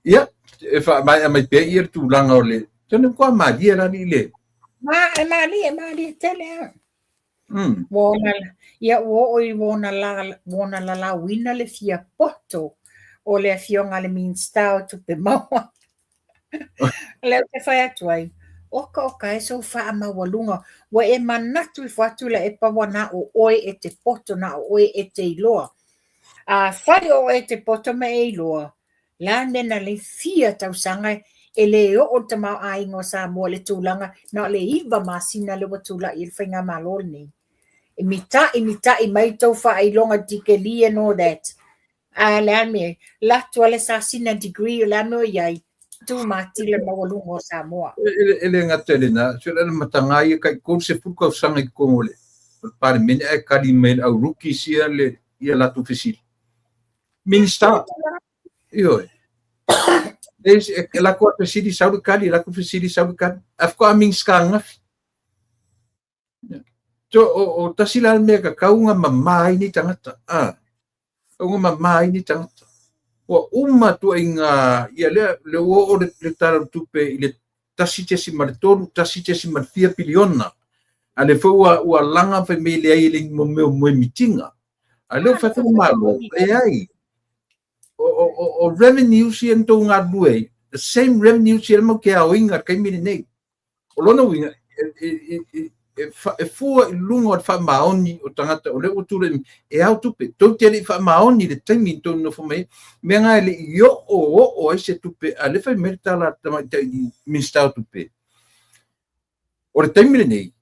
[SPEAKER 1] Ia. E wha mai pia I tūlanga o le. Tēnei kua maalia rani le.
[SPEAKER 2] Maalia tele. Ia wona la wina le fia poto o le fionga le min stau tupe maua. Leo te whai atu ai. Oka e so wha amawalunga. Wa e manatu I whatu la e pawa na o oe e te poto na o oe e te iloa. Whai o e te poto me e iloa. La nena le fia tausanga e le o te mau aingo sa mua le tūlanga na le iwa masina le watula I le whainga malol ni. imita mai tau whailonga tikeli and all that. La me, la tuale sa sina degree, la me iai, tu mati le mawalungo Samoa.
[SPEAKER 1] Ele ngatelena, so le matangai kai ko se fuka sanga ko ngole. Par min e kali mail au ruki sia le ia la tu fisil. Minister. Yo. Des la ko fisili saudi kali la ko fisili saudi kali. Afko aming skanga. So o tasila me ka kaunga mamai ni tangata. Kaunga mamai ni tangata. Wa umma tu inga ia le o le tara tupe ile tasitesi martolu tasitesi marfia piliona. Ale fo wa langa fa me le ai le mo mitinga. Ale fa tu malo e ai. O revenue si ento ngadue. The same revenue si mo ke awinga kai mi nei. O lona winga e fua I lungo at fa maoni o tangata o le o ture e au tupe to tele fa maoni le taimi to no fo me nga le yo o ese tupe ale fa merta la tama mi sta tupe o le taimi nei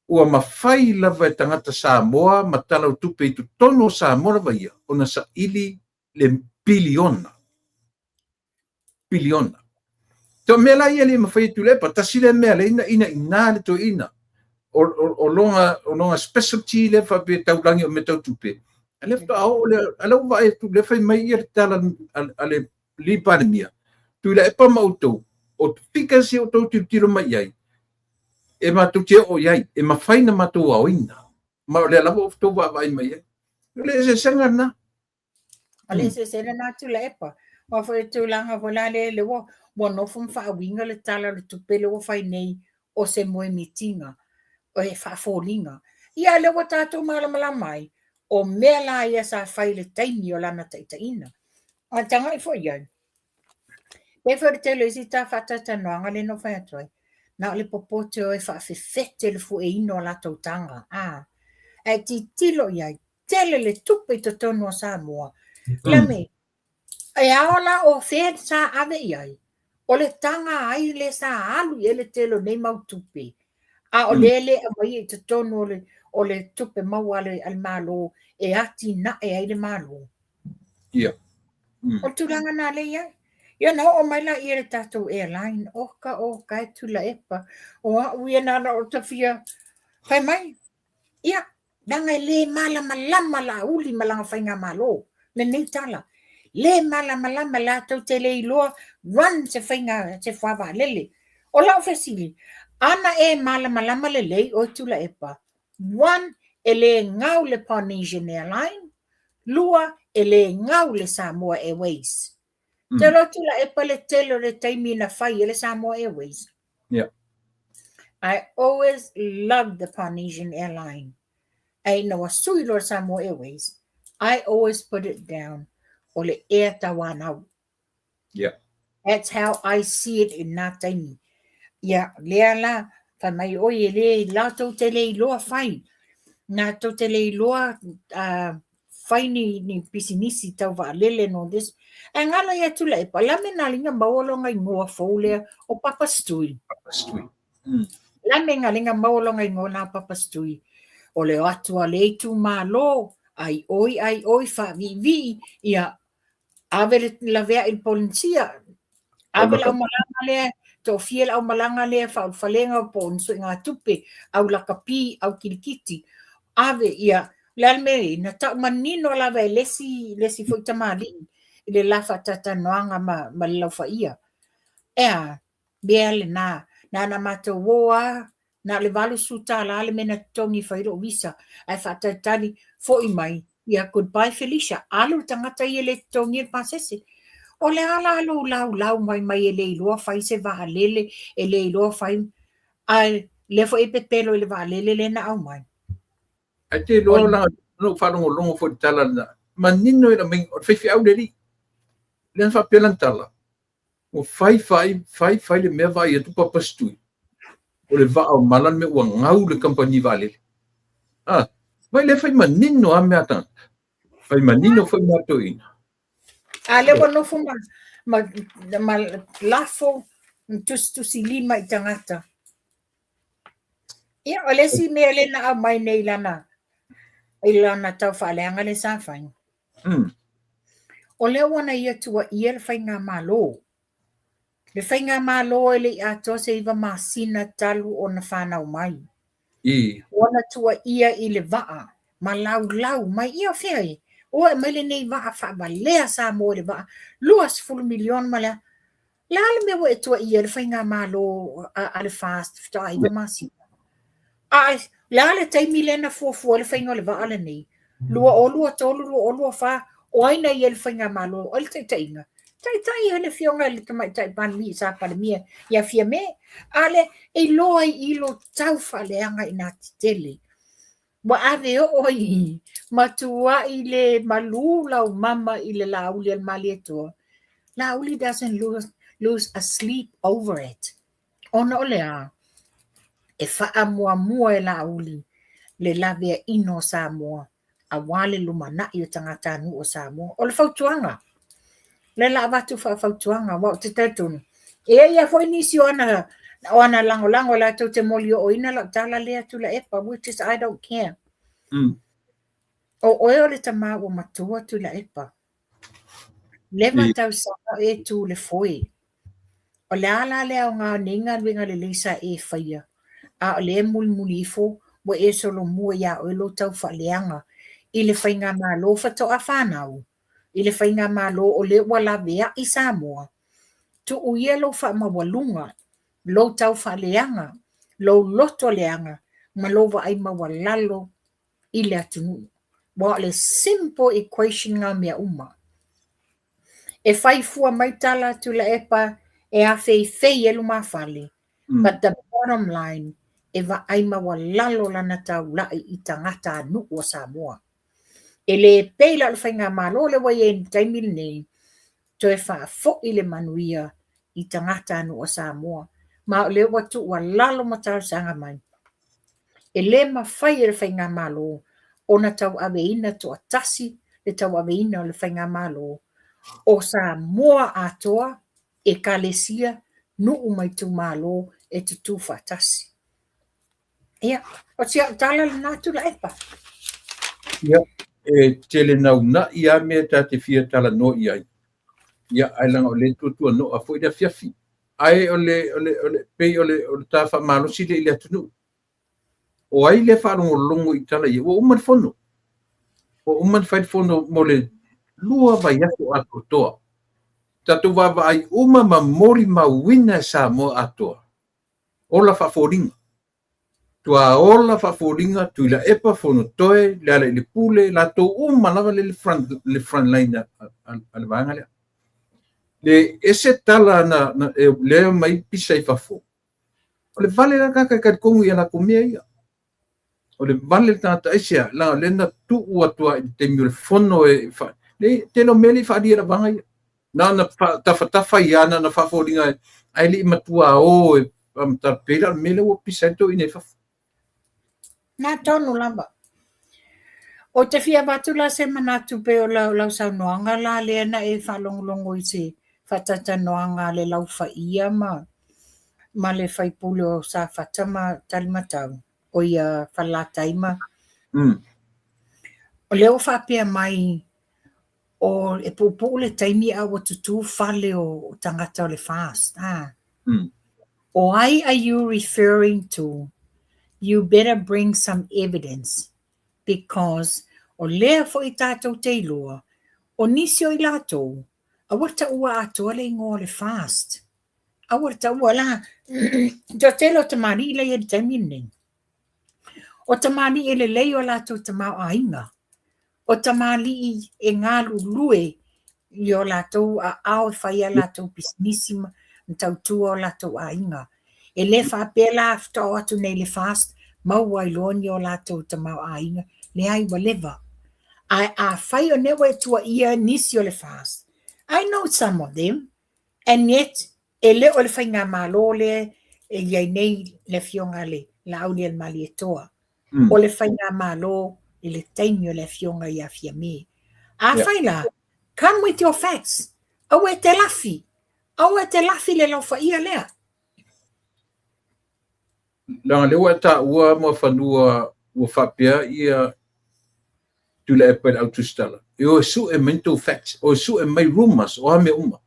[SPEAKER 1] ua mafai lava e tangata Samoa matala o tupe I tu tono Samoa lava ia ona sa ili le biliona to mela ia le mafai tu le patasile mela ina le to ina o longa specialty le fa pe taulangi o metau tupe ale fa o le ala vai tu le fa mai ia tala ale li pandemia tu le pa mauto o fika si o to tiro mai ai e ma tu te o ai e ma faina ma tu o ina ma le ala o to va vai mai le se sangana
[SPEAKER 2] Ale se na tu le pa wa fa tu langa vola le wo no fum fa winga le tala le tupe le wo fa nei o se mo mitinga o e whaafolinga. Ia le wa tātou malamala mai, o mea la ia sa whaile taimi o lana taitaina. A tanga I fo iau. Pe whare te le si tā whatata noanga le no whai atoi. Na le popote o e whaafefete le fu e ino la tau tanga. E ti tilo iai, tele le tupe I to tonu o Samoa. La me, e aola o whea sa ave iai. O le tanga ai le sa alu e le telo nei mau tupe. O lele a mai te tono o le tupe mau ale malo e ati na e ai le malo.
[SPEAKER 1] Ia.
[SPEAKER 2] O tulanga na le ia. Ia na o mai la I le tatou airline o ka e tula epa. O uia na o tawhia. Kai mai. Ia. Danga le mala malama la uli malanga whainga malo. Le nei tala. Le mala malama la tau te le iloa. Run se whainga se whawa lele. O lau fesili. Ana e malama le lei o tula epa. One, e le ngau le Polynesian Airline. Lua, e le ngau le Samoa Airways. Te lo tula epa le telo le taimi na whai le Samoa Airways.
[SPEAKER 1] Yeah.
[SPEAKER 2] I always loved the Polynesian Airline. I know a sui lo Samoa Airways. I always put it down. O le Air Tawanau.
[SPEAKER 1] Yeah.
[SPEAKER 2] That's how I see it in that taimi. Ia, lea la, wha mai oi e le, la tau te le iloa whai. Nā tau te le iloa whai ni pisinisi tau wa lele no this. E ngala ia tula e pa, la me nā linga maualonga I ngoa fōlea o Papastui. La me ngā linga maualonga I ngoa nā Papastui. O le atua le tu malo, ai oi, wha vi, ia, avere la vea il policia. Avere au malanga lea, to fiel au malanga le fa falenga po nso nga tupe au la kapi au kilikiti ave ia lalme na ta manino la ve lesi foi tamali ile la fa tata noanga ma la fa ia bele na mato woa na le valu suta la le mena tongi fa ro visa ai fa tali foi mai ia goodbye Felicia alu tangata ile tongi pasese o le ala lau mai e le iloa fai se va lele e le iloa fai ai le fo e pepelo le va lele le na au mai
[SPEAKER 1] ai te lo la no fa longo fo tala na manino ina me o fe au le le fa pelan tala o fai le me vai e tu Papastui o le va au malan me o ngau le compagnie vale vai le fai manino a me ata fai manino foi matoina
[SPEAKER 2] ale no fo ma lafo tu si lima I tangata Ia o le si mea le na mai nei lana. Ilana tau whaaleanga le sāwhai. O leo wana ia tua ia le whainga malo. Le whainga malo e le ato se iwa masina talu o na whanau mai. Wana tua ia i le waa. Ma lau mai ia whai. O e mai le nei waa wha lea sa mo le waa. 2 milion ma lea. La ale mea e tua ia le whainga malo a le fast. Fta iwa masina. Ai, la le taimi lena fuafua le whainga le waa le nei. Lua tolu, lua olua wha. O aina ia le whainga malo. O le taitainga. Tai hele fionga le tamai tai pan mi sa pa le mia ia fia me ale e loa I lo tau faleanga ina tele wa ave oi matua I le malu lau mama I le lauli al malieto lauli doesn't lose a sleep over it ona olea e faa mua e lauli le lave ino Samoa a wale lumana I tangata nu o Samoa o le fautuanga le la watu whautuanga wa te tatunu. Ia foi nisi ona lango la tau te molio o ina la tala lea tu la epa, which is I don't care. O le tama o matua tu la epa. Le matau saka e tu le foi. O le ala lea o ngā ninga winga le lisa e whaia. A o le mulifo wa e solo mua ia o lo tau whaleanga. I le whainga mā lo whato a whanau. I le whainga malo o le wala vea I Samoa. Tu uia lo wha mawalunga, lo tau wha leanga, lo loto leanga, ma lo wa ai mawalalo I le atunu. Wa le simple equation ngā mea uma. E whaifua maitala tu la epa e a fei elu mawhale. But the bottom line, e wa ai mawalalo lana tau lai I tangata anu o Samoa. E le peila le whainga malo le wai e taimil nei, to e wha fo I le manuia I tangata anu o Samoa. Ma le watu wa lalo matau sanga mai. E le mawhai le whainga malo, o na tau aveina to atasi, le tau aveina le whainga malo, o Samoa atoa, e kalesia, nu umaitu malo, e tutu whatasi. Ia, o tia tala le natu la epa.
[SPEAKER 1] Ia. E tele nau na ia me ta te fia tala no ia. Ia ailanga o le tutua no a foi da fiafi. Ai ole pei ole ta fa malo si le ile tunu. O ai le fa longo I tala ia o uman fono. O uman fai fono mo le lua vai ato atoa. Tatu vava ai uma ma mori ma wina sa mo atoa. Ola fa foringa. Tua ola faforinga tu la epa fono toe la le pule la to lava le front line al vanga le ese tala na le mai pisa I fafo o le vale la kaka ka kongu ia la komia ia o le vale tata ese la le na tu tua te mi le fono e fa le te no meli fa dia la vanga ia na tafa ia na faforinga ai li matua o am ta pela mele o pisa to ine fafo
[SPEAKER 2] Na tonu lamba. O te fia batula se manatu pe o lau sau noanga la lea na e whalongolongo I se whatata noanga le lau whaia ma le whaipule o sa whatama talimatau o ia whalataima. O leo whapea mai o e pupule taimi a o tutu whale o tangata o le fast. O ai are you referring to? You better bring some evidence because o lea fo I tātou te loa, o nisi o I lātou, a warta ua atoa le ngō le fast. A warta ua la, to telo tamani le e taimine. O tamani ele lei o lātou tamau a inga. O tamali e ngālu lue I o lātou a ao whaia lātou pisnisima ntau tua o lātou a inga. E le whapela afta o atu nei le fast, mau ai loni o lātou tamau a inga, le ai wa leva. Ai a whai o newe tua ia nisi o le fast. I know some of them, and yet, e le o le whainga malo le, e iai nei le fionga le, la auli al mali e toa. O le whainga malo, e le taimi o le fionga I a fia me. A whai la, come with your facts. Au e te lafi. Au e te lafi le lau whaia lea.
[SPEAKER 1] langa lewa ta ua mo fanua ua fapia ia tula e pele autustala. E o su e mental facts, o su e mai rumors, o hame uma.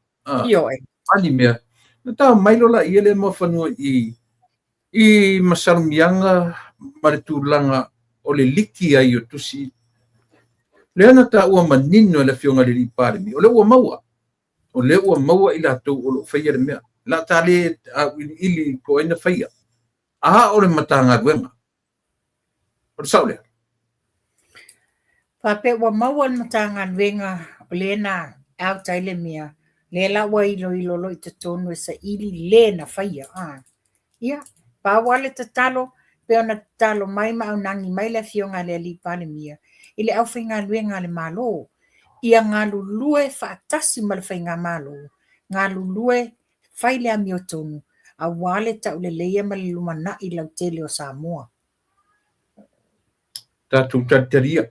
[SPEAKER 2] Io e.
[SPEAKER 1] Ani mea. Na ta mailola ia le mo fanua i masarumianga maritulanga o le liki ai o tusi. Leana ta ua manino e le fionga le lipare mi. O le ua maua. O le ua maua i la tau o lo whaia le mea. La ta le ili ko ina whaia. Aha o le matanga guenga. O le saulea.
[SPEAKER 2] Pape wa maua matanga wenga o le na au taile mia. Le la wa ilo i te tonu e sa ili le na whaia. Ia, pa wale te talo, pe ona talo mai ma au nangi mai le fionga le li pale mia. Ile au whainga luenga le malo. Ia ngā lulue whaatasi ma le whainga malo. Ngā lulue whaile a mio tonu. A wale tau le leia ma le lumana i lau tele o Samoa.
[SPEAKER 1] Tatu tataria.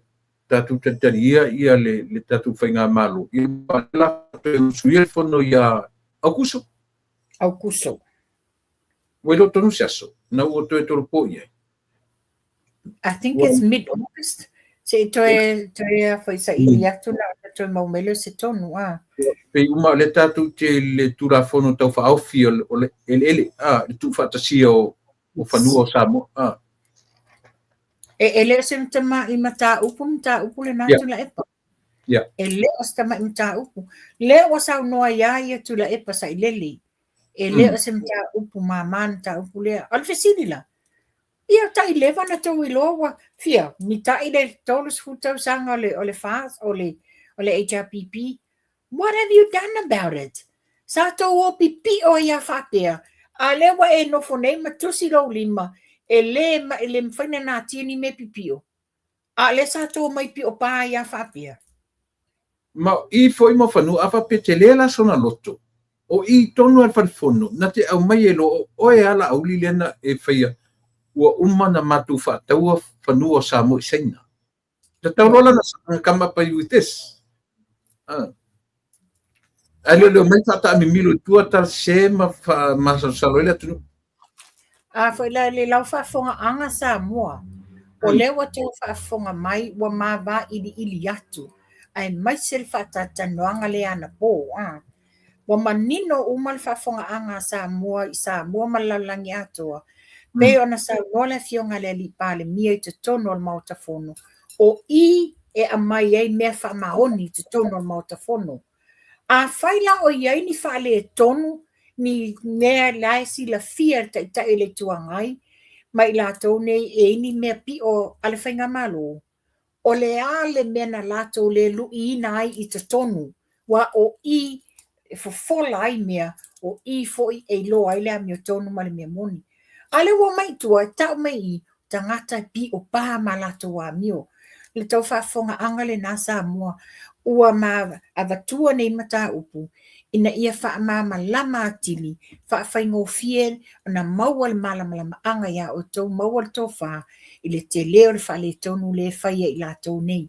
[SPEAKER 1] Tatu tataria ia le tatu whainga malo. Ia la te usuia fono ia aukuso.
[SPEAKER 2] Aukuso.
[SPEAKER 1] Welo tonu siaso. Na ua toe toro po ia.
[SPEAKER 2] I think it's mid-August. Se toe foi sa ili atu na toe maumele se tonu.
[SPEAKER 1] Pe uma le tatu te le tura fono tau whaaufi o le ele. Le tu whaatasia o whanua o Samoa.
[SPEAKER 2] Ele se mtama i mata upu le natu la epa. Ele o se tama i mata upu. Le o sa unoa ia tu la epa sa ileli. Ele o se mta upu mamana ta upu le. Alfesini la. Ia ta i lewa na tau i loa. Fia, mi ta i le tolus futau sanga o le FAS, o le HRPP. What have you done about it? Sa tau o pipi o ia whapea. A lewa e nofo nei matusi lau lima. E le mwhaina nā tieni me pipio. A le sa tau mai pi o pā ia whapea.
[SPEAKER 1] Ma I foi mo whanu a whape te lela sona loto. O I tonu al whanfono. Na te au mai e lo o e ala au li lena e whaia. Ua umana matu whataua whanua o Samoa I saina. Ta tau rola na come up with this. Ale leo mai whata mi milo tua tal se ma saloela tunu.
[SPEAKER 2] Foi le lau whafonga anga Samoa. O lewa tau whafonga mai ua mawa ili atu. Ai mai sel whatatanoanga le ana po. Wa manino umal whafonga anga Samoa I Samoa malalangi atua. Me ona sa wala fionga le li pale mia I te tono al mautafono. O I e a mai ei mea wha mahoni te tono al mautafono. A whaila o iei ni whale e tonu ni mea laisi la fia ta ele tuangai. Mai la tone e ni mea pi o ale whainga malo. O le ale mena lato le lui nai I te tonu. Wa o I e fofola ai mea o I foi e loa ile a mea tonu ma le mea moni. Ale wa mai tua tau mai I tangata pi o paha malato wa mio. Le tau whafonga anga le nasa mua ua ma avatua nei mata upu. Ina ia wha ma lama atili. Wha whaingo fiel na maua le malama anga ya o tau maua le tau wha. I le te leo le wha le tonu le whaia I la tau nei.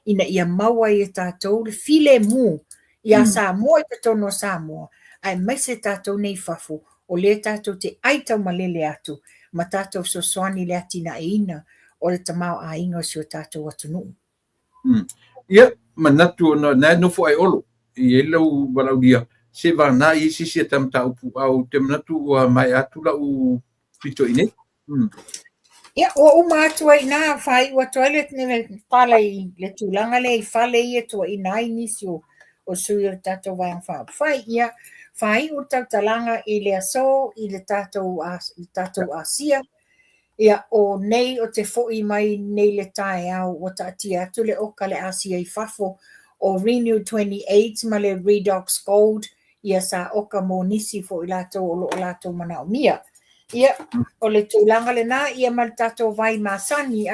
[SPEAKER 2] Ina ia maua I tātou le file mu. Ia Samoa I te tono Samoa. Ai mai se tātou nei whafo. O le tātou te aitau malele atu, ma tātou sosoani le atina e ina, o le tamau a inga si o tātou atunu.
[SPEAKER 1] Ia, manatu na nofo ai olo, I elau walau dia, se vana I sisi e tamta upu au te manatu ua mai atu la u pito ine.
[SPEAKER 2] Ia, o umatua ina, whai ua toilet ne pala I le tūlanga le I whale I e tua ina inisi o sui o tātou vayang whao. Whai ia, whai o tau talanga I le aso, I le tātou Asia. Ia o nei o te fo'i mai nei le tae au o tātia atu le oka le Asia I whafo o Renew 28 ma le Redox Gold. Ia sa oka mo nisi fo'i lato o lo lato mana o mia. Ia o le tūlanga le nā, ia ma le tātou vai masani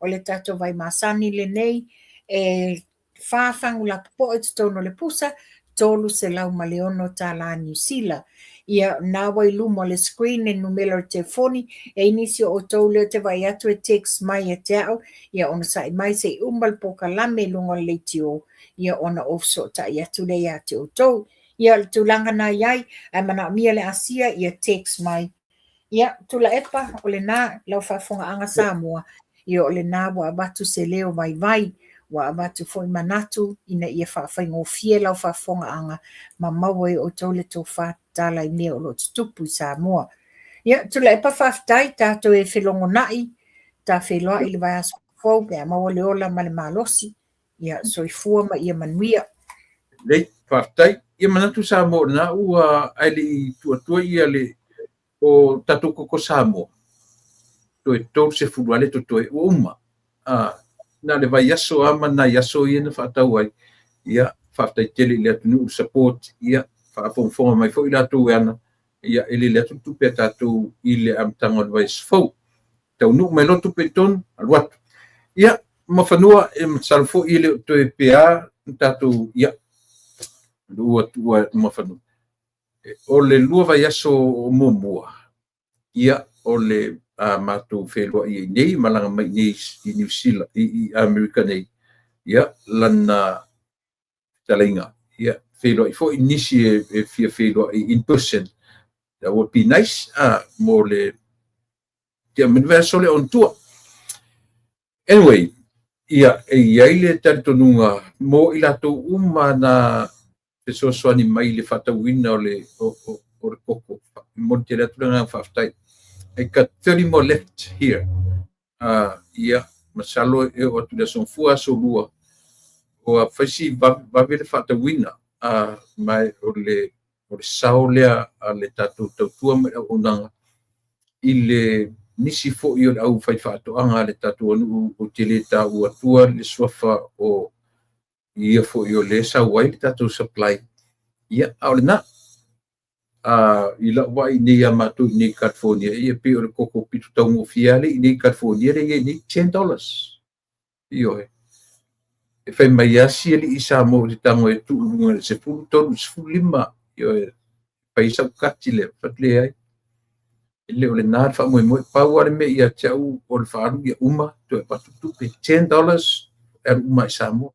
[SPEAKER 2] o le tātou vai masani le nei e whāwhangu la po e tono le pusa, tolu se lau maleono tā la New Zealand. Ia nawa I lumo le screen e numero te foni e inisi o tau leo te vai atu e text mai e te au. Ia ona sa I mai se umbal poka lame lungo le tio. Ia ona ofso ta I atu le ia te o tau. Ia tūlanga na iai, ai mana mia le Asia ia text mai. Ia tula epa o le nā lau whaafonga Samoa ia o le nā wa abatu se leo vai wa abatu foi manatu ina ia whaafingofie lau whaafonga anga ma maua o tau le tō whaatala i mea o lo tutupu i Samoa. Ia tula epa whaafitai tātou e whelongo nai tā wheloa i le vai aso fau pia maua le ola ma le malosi ia soifua ma ia manuia.
[SPEAKER 1] Lei whaafitai ia manatu Samoa na ua aili tuatua ia le o tatou koko Samoa. Toe tau se furuale to toe uma. Na le vai aso ama na aso ia na whaatau ai. Ia whaafitai tele le atunu support ia whaafonga mai fo i lātou ana. Ia ele le atu tupe tātou i le amtanga le vai sfau. Tau nuk mai lotu pe ton aluatu. Ia mawhanua e salfo i le toe pea tātou ia. Lua mawhanua. O le lua vai aso o mua. Ia o le mātou whelua i nei, malanga mai nei i New Zealand, i Amerika nei. Ia lana talainga. Ia whelua i fo inisi e fia whelua i in person. That would be nice. Mo le tia minverso le on tour. Anyway, ia e iaile talitonunga mo i lato uma na pesosoani mai le whatauina o le koko. Mo te letu nga whaftai. I got 30 more left here. Ia masalo e o tu le sonfua so lua. O a whaisi vavele whatauina mai o le saolea a le tātou tautua mai au onanga. I le nisi fo i o le au whai whaatoanga le tātou anu o te le tā uatua le swafa o ia fo i o le sa wai le tātou supply. Ia au le na. I la wai nei a mātou i nei California. Ia pe o le koko pitu tau mo fiale i nei California le i nei $10. Io e. E whai mai asi ali i sa mo le tango e tu unga le se fulu tonu se fulu lima. Io e. Pai sa ukati le fatle ai. Ele o le nār wha moe moe pauare me ia tiau o le whaaru ia uma. To e patutupe $10 er uma i sa mo.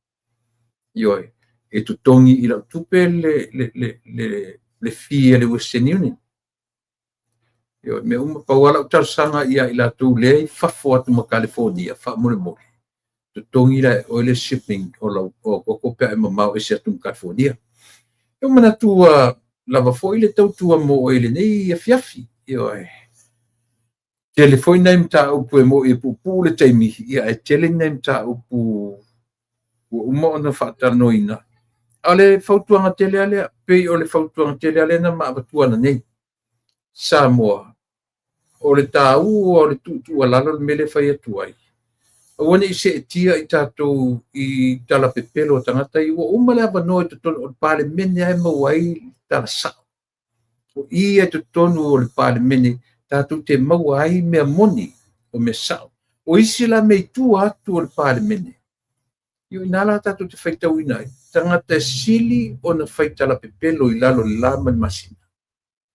[SPEAKER 1] Io e. E tu tongi i la tupe le fia le Western Union. Io me uma pauala o tarsanga ia i la tu le fafo atu ma California, fa mole mole. Tu tongi la o le shipping o kopea e mamau e se atu ma California. Io mana tu lava foi le tau tua mo o ele nei a fiafi. Io e. Tele foi naim ta upu e mo e pupu le taimi. Ia e tele naim ta upu uma ona whaatanoina. Ale fautuanga tele ale, pe o le fautuanga tele ale na maabatuana nei. Samoa. O le tāu o le tutua lalo le mele whai atuai. Awane i se tia i tātou i tala pepelo tangata i ua umale avano i tutonu o le pale mene ai mawai tala sao. O i e tutonu o le pale mene tātou te mawai mea moni o me sao. O isi la mei tu atu o le pale mene. Io inala tātou te whaitau inai. Tangata sili o na whaitala pepelo i lalo le lama ni masina.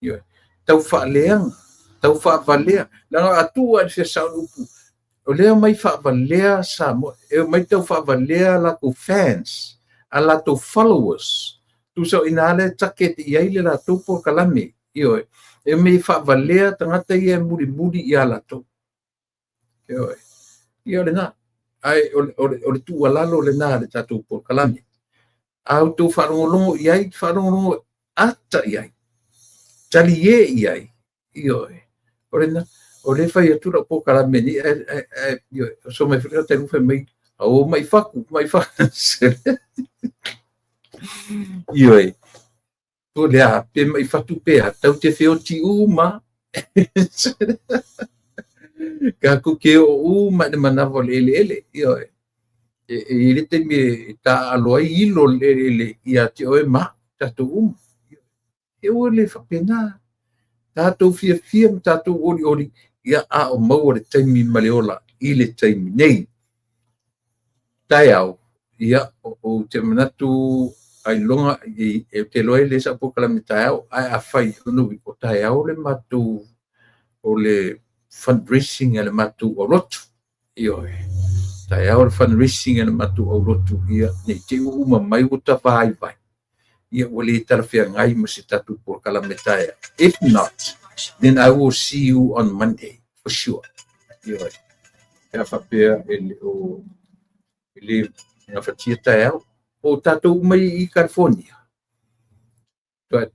[SPEAKER 1] Io tau whaaleanga. Tau whaavalea. Langa atua ni fia sao upu. O lea mai whaavalea sa mo. E mai tau whaavalea lako fans. A lato followers. Tu sao inale takete iai le lato por kalame. Io e mei whaavalea tangata ia muri ia lato. Io le na. Ai o le tu alalo le na le tatou por kalame. Au tu wharongo iai, wharongo ata iai. Tali e iai. Io o le whai atura por kalame ni so mai whika te ruwhe mai o mai whaku. Io e. To lea pe mai whatu pea tau te whio ti uma. Ka kuke o uma de manavo ele io e ele te me ta aloi ilo ele ia te o ma tato e o le fa pena tato fia tato oli ia a o mau le taimi maleola ile taimi nei taiao ia o te manatu ai longa e te loe le sa po kala me taiao ai a fai no o taiao le matu o le fundraising ele matu o rotu io tai au fundraising ele matu o rotu ia nei te uma mai o ta vai ia o le tarfia ngai ma se tatu por kala metaia if not then I will see you on Monday for sure. Ia ia whapea ele nga whatia tae au o tātou mai I California.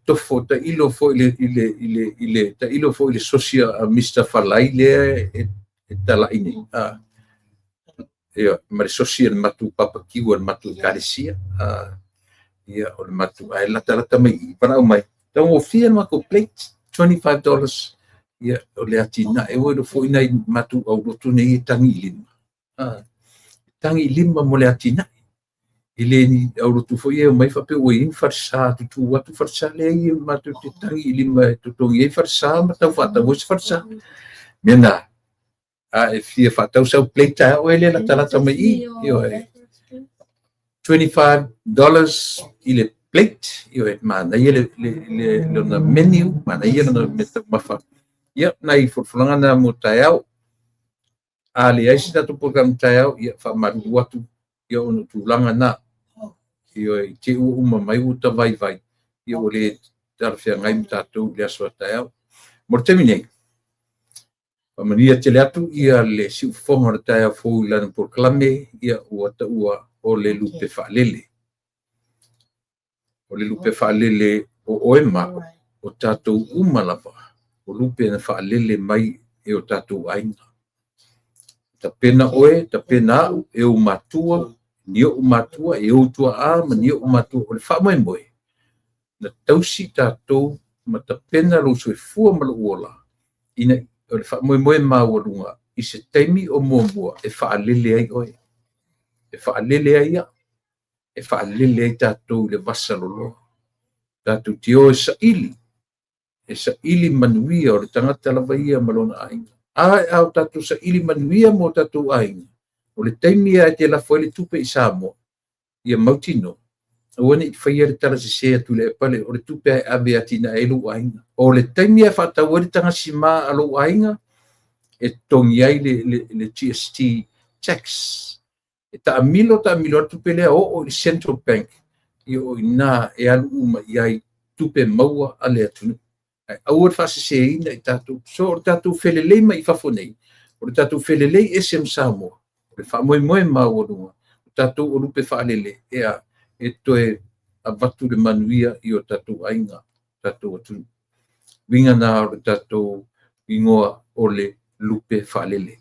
[SPEAKER 1] Tofo ta ilo fo ile ta ilo fo ile sosia Mr. Falai le e tala ini. Ia mare sosia matu papa kiwa matu karesia. Ia o matu ai lata mai para o mai. Então o fia ma ko plate $25. Ia o le atina e o fo ina matu au rotu nei tangi lima. Tangi lima mo le atina. Ile ni au rotu fo ia mai fa pe o in farsa tu watu farsa le ia matu te tangi lima to ia farsa mata fata o farsa. Mena e fia fata o seu plate o ele la tala mai io $25 ile plate io mana ile le na menu mana ile na meta mafa ia nai fulanga na mutaiao ali ai sta tu program taiao ia fa maru watu io no tulanga na io te uma mai uta vai io le tarfia ngai mtatu le so taiao mortemine Pamania te atu ia le si fonga taiao fo la proclame ia uata ua o le lupe fa'alele. O le lupe fa'alele o oema o tātou uma lava. O lupe na fa'alele mai e o tātou ainga. Ta pena oe, ta pena au, e o matua, ni o matua, e o tua a, ma ni o matua, o le whamoe moe. Na tausi tātou, ma ta pena lo sui fua ma lo uola. Ina, o le whamoe ma warunga, I se teimi o mua e wha'alele ai oe. E whaalele ai a, e whaalele ai tātou le vasalolo. Tātou tio e sa ili manuia o le tangata lava ia malona ainga. Ai au tātou sa ili manuia mo tātou ainga. O le taimia e te la foile tupe I Samoa. Ia mautino. O ane I whaia le tala se sea tu le pale o le tupe ai ave atina e lu ainga. O le taimia e whatau e tanga si maa alo ainga e tongi ai le GST tax. Ta milo tupe lea o Central Bank io ina e alu uma iai tupe maua ale atunu. Au fase se ina I tātou. So o tātou felelei mai fafonei. O tātou felelei e sem Samoa. O le whamoe ma orunga. O tātou o lupe whaalele e toe a watu le manuia I o tātou ainga. Tātou atunu. Winga na o tātou ingoa o le lupe whaalele.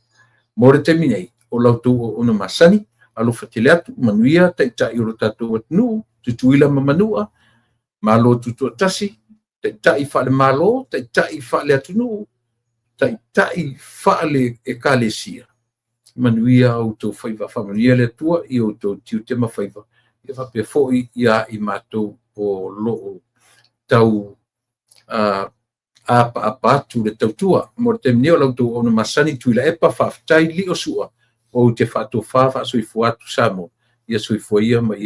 [SPEAKER 1] More teminei o lautou o ona masani. Alo fatile atu manuia ta I ro tātou atunu tutuila mamanua malo tutu tasi ta I fale malo ta I fale atunu ta I fale e kalesia manuia o to faiva familia le tua I o to tiutema faiva e va pe foi ia I matou o lo tau apa tu le tautua mo temnio lautou ona masani tuila e pa fa tai li o sua o te whātou whawha sui fuatu Samoa. Ia sui fuia ma ia